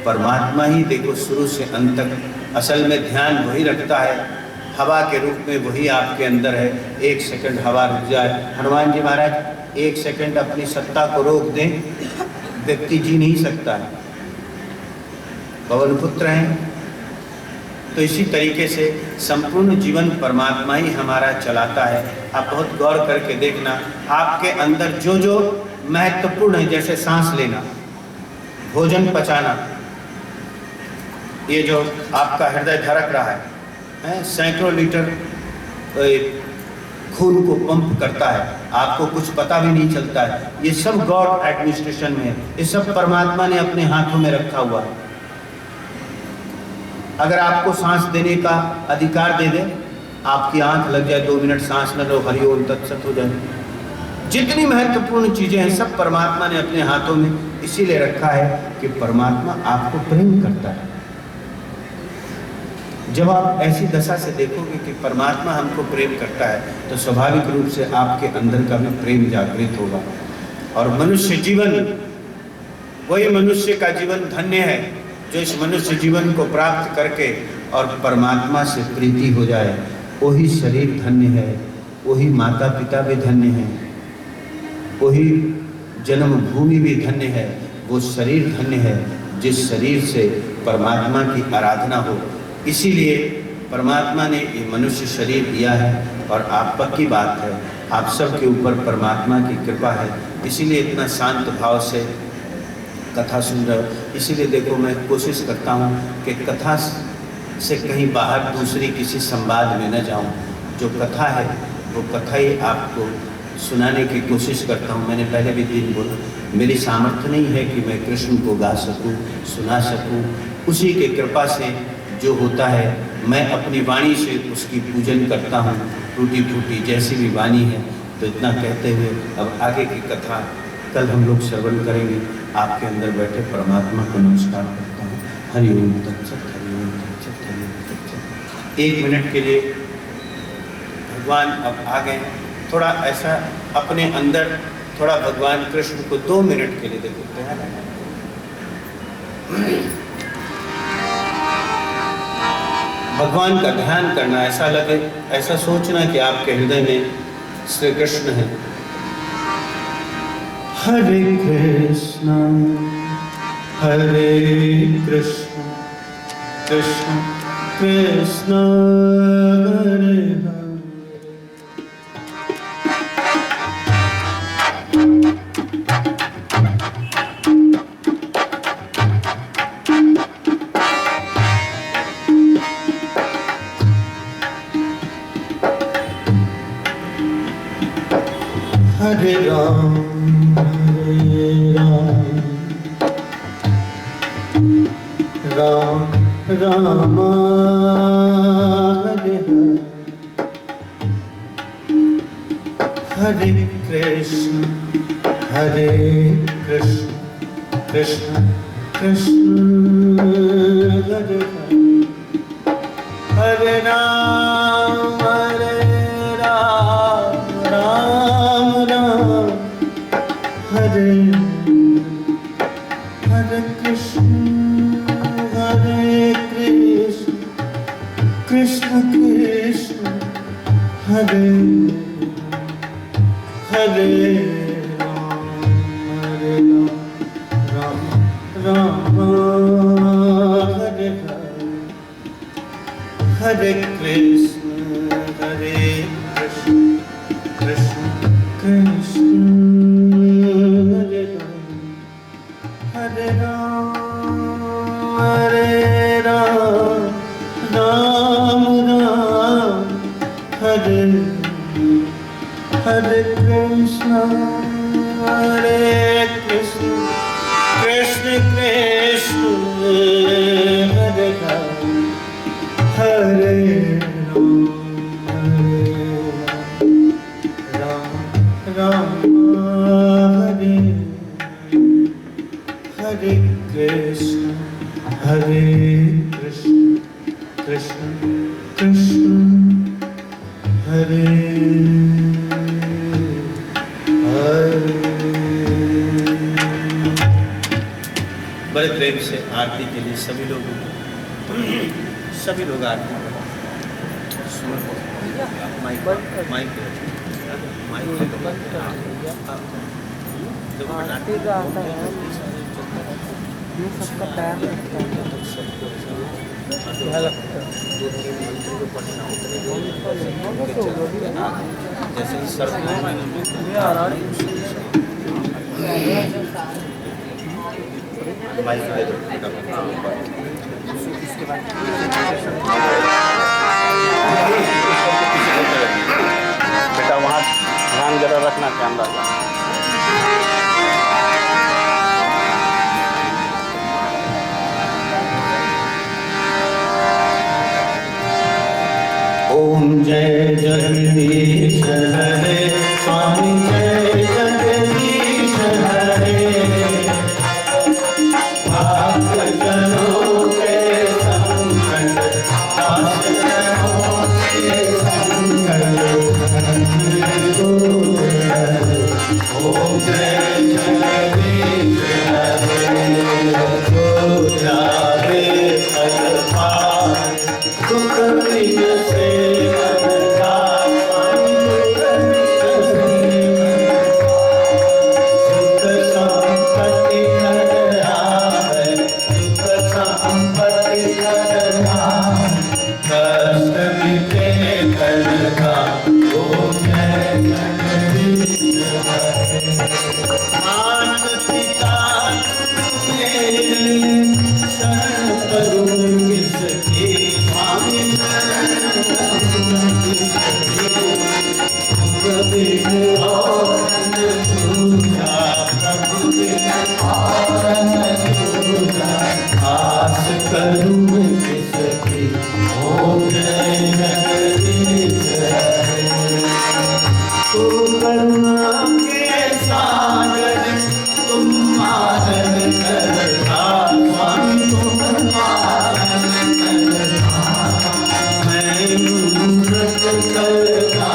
परमात्मा ही देखो शुरू से अंत तक असल में ध्यान वही रखता है। हवा के रूप में वही आपके अंदर है। एक सेकंड हवा रुक जाए, हनुमान जी महाराज एक सेकंड अपनी सत्ता को रोक दें, व्यक्ति जी नहीं सकता है, पवन पुत्र हैं। तो इसी तरीके से संपूर्ण जीवन परमात्मा ही हमारा चलाता है। आप बहुत गौर करके देखना, आपके अंदर जो जो महत्वपूर्ण है, जैसे सांस लेना, भोजन पचाना, ये जो आपका हृदय धड़क रहा है, सैकड़ों लीटर खून को पंप करता है, आपको कुछ पता भी नहीं चलता है। ये सब गॉड एडमिनिस्ट्रेशन में है, ये सब परमात्मा ने अपने हाथों में रखा हुआ है। अगर आपको सांस देने का अधिकार दे दे, आपकी आंख लग जाए, 2 मिनट सांस न लो, हरिओम तत्सत हो जाए। जितनी महत्वपूर्ण चीजें हैं सब परमात्मा ने अपने हाथों में इसीलिए रखा है कि परमात्मा आपको प्रेम करता है। जब आप ऐसी दशा से देखोगे कि परमात्मा हमको प्रेम करता है तो स्वाभाविक रूप से आपके अंदर का भी प्रेम जागृत होगा। और मनुष्य जीवन वही मनुष्य का जीवन धन्य है जो इस मनुष्य जीवन को प्राप्त करके और परमात्मा से प्रीति हो जाए। वही शरीर धन्य है, वही माता पिता भी धन्य है, वही जन्मभूमि भी धन्य है, वो शरीर धन्य है जिस शरीर से परमात्मा की आराधना हो। इसीलिए परमात्मा ने ये मनुष्य शरीर दिया है और आप पक्की बात है आप सब के ऊपर परमात्मा की कृपा है, इसीलिए इतना शांत भाव से कथा सुन रहे हो। इसीलिए देखो मैं कोशिश करता हूँ कि कथा से कहीं बाहर दूसरी किसी संवाद में न जाऊँ। जो कथा है वो कथा ही आपको सुनाने की कोशिश करता हूँ। मैंने पहले भी दिन बोला मेरी सामर्थ्य नहीं है कि मैं कृष्ण को गा सकूँ, सुना सकूँ। उसी के कृपा से जो होता है मैं अपनी वाणी से उसकी पूजन करता हूँ, टूटी फूटी जैसी भी वाणी है। तो इतना कहते हुए अब आगे की कथा कल हम लोग श्रवण करेंगे। आपके अंदर बैठे परमात्मा को नमस्कार करता हूँ। हरि ओम तत्सत, हरि ओम तत्सत, हरि ओम तत्सत। 1 मिनट के लिए भगवान अब आ गए। थोड़ा ऐसा अपने अंदर थोड़ा भगवान कृष्ण को 2 मिनट के लिए देखते हैं। भगवान का ध्यान करना, ऐसा लगे, ऐसा सोचना कि आपके हृदय में श्री कृष्ण है। हरे कृष्ण कृष्ण कृष्ण हरे हरे। हरे राम राम राम हरे हरे कृष्ण कृष्ण कृष्ण हरे हरे राम राम राम हरे हरे कृष्ण कृष्ण कृष्ण हरे हरे राम राम हरे हरे कृष्ण कृष्ण कृष्ण हरे हरे राम राम राम हरे हरे कृष्ण कृष्ण कृष्ण हरे हरे राम हरे हरे कृष्ण कृष्ण कृष्ण हरे हरे। बड़े प्रेम से आरती के लिए सभी लोग आरती माइक ये सबका पैर लगता है। जैसे ही सर बेटा वहाँ ध्यान जरा रखना कैमरा का। ओम जय जगदीश हरे स्वामी जय जगदीश हरे। भक्तजनों के संकट नाश करो के संकट दूर। ओम जय जगदीश हरे। सुख बिन सेवन का स्वामी सुख बिन सेवन सुख संपत्ति घर आवे सुख संपत्ति घर आवे कष्ट मिटे कल का ओ जय जगदीश हरे मात पिता शरण करूं किसकी स्वामी शरण किसकी बिन और दूजा प्रभु बिन और दूजा आस करूं किसकी ओ जय जगदीश हरे तू करुणा के सागर तुम पालन करता स्वामी तुम पालन करता मैं मूर्ख करता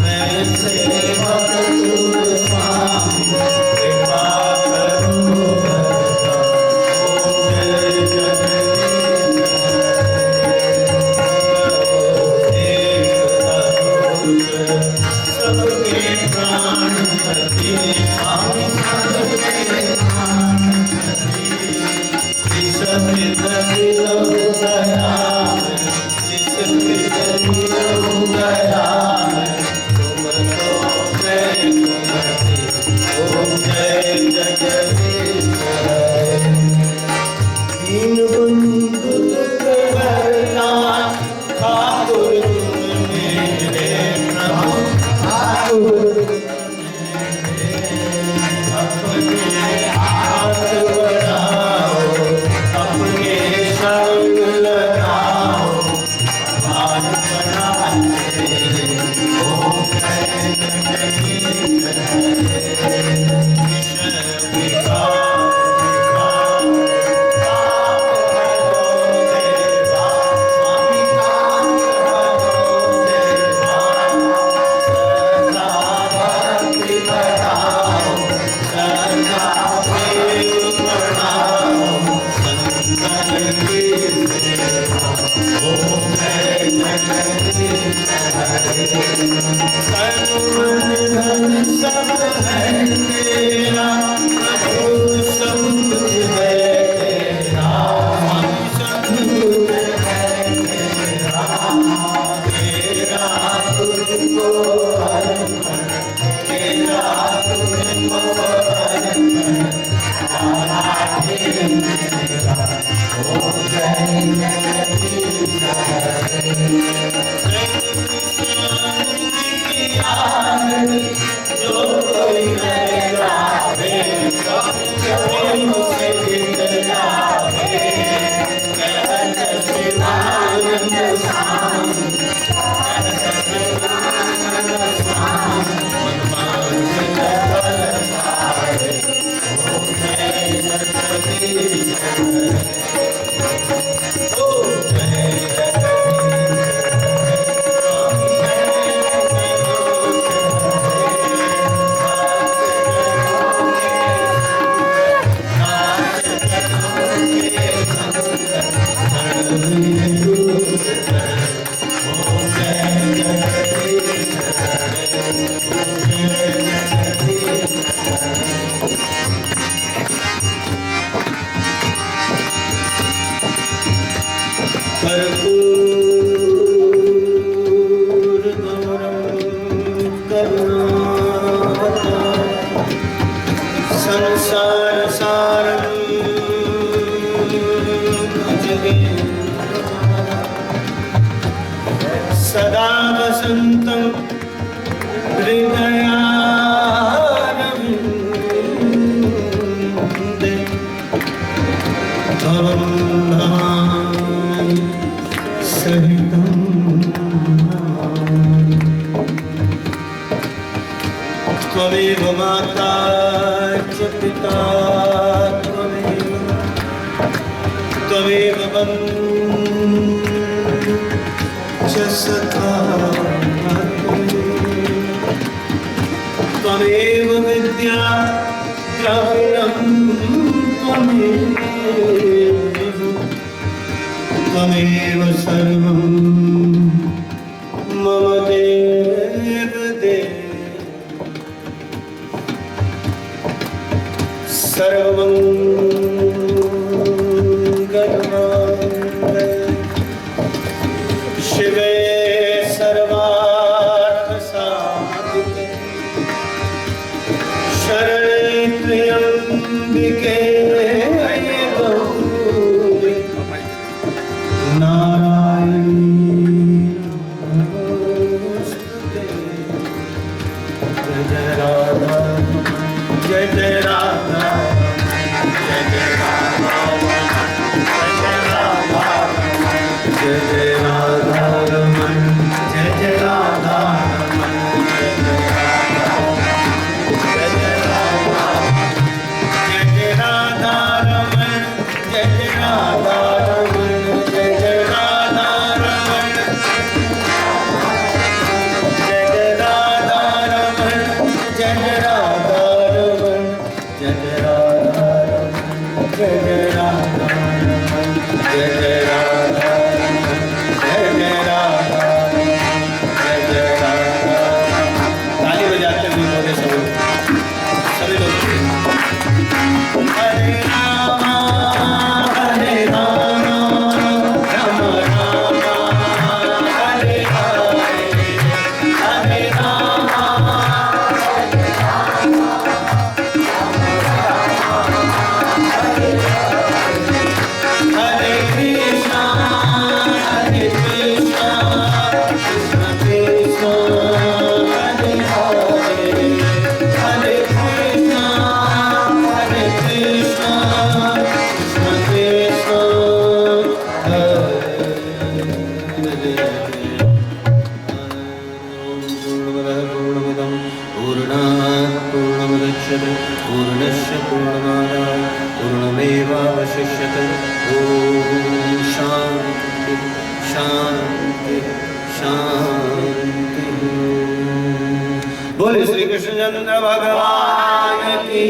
मैं सेवक तुम स्वामी कृपा करो करता ओ जय जगदीश सबके प्राण पति स्वामी सबके प्राण पति जिसमें दिलो गया जिसमें दिलो गया तुम तो मैं तुम्हारे ओ जय जगदीश हरे दीन बंधु दुख हरना ठाकुर तुम मेरे प्रभु ठाकुर अपने हाथ बढ़ाओ अपने संग लगाओ हाथ बढ़ाते ओ जय जगदीश हरे विषय विकार सब है तेरा प्रभु सब कुछ है तेरा सब कुछ है तेरा तेरा तुझको अर्पण तेरा तुझको अर्पण आराधे मेरा ओ जय जगदीश हरे जो कोई मैं गावे कोई मुझसे गीत गावे कहत शिवानंद स्वामी कहत शिवानंद स्वामी मन से फल पावे ओ जय जगदीश ओ जय संसार सारं भुजगे सदा वसन्तं हृदयारविन्दे भवं नाम सहितं त्वमेव माता च पिता त्वमेव बन्धुः च सखा त्वमेव विद्या द्रविणं त्वमेव त्वमेव सर्वं मम देव देव सर्वमङ्गलमाङ्गल्ये शिवे सर्वार्थसाधिके शरणे त्र्यम्बिके गौरी नारायणी नमोस्तुते। जय जय राधा जय जय राधा जय जय राधा जय जय राधा रमण जय जय राधा रमण जय जय राधा जय जय राधा जय जय राधा रमण जय जय राधा रमण जय जय राधा रमण जय जय राधा रमण जय जय राधा रमण जय जय राधा रमण जय जय राधा रमण जय जय राधा जय जय राधा जय जय राधा। ताली बजाते हुए बोले सभी लोग। हरे राम राम राम हरे हरे हरे राम हरे कृष्णा कृष्ण कृष्ण हरे हरे हरे कृष्णा कृष्ण कृष्ण हरे पूर्णमदं पूर्णात् पूर्णमुदच्यते पूर्णस्य पूर्णमादाय पूर्णमेवावशिष्यते। ॐ शान्ति शान्ति शान्ति। बोले श्री कृष्ण चंद्र भगवान की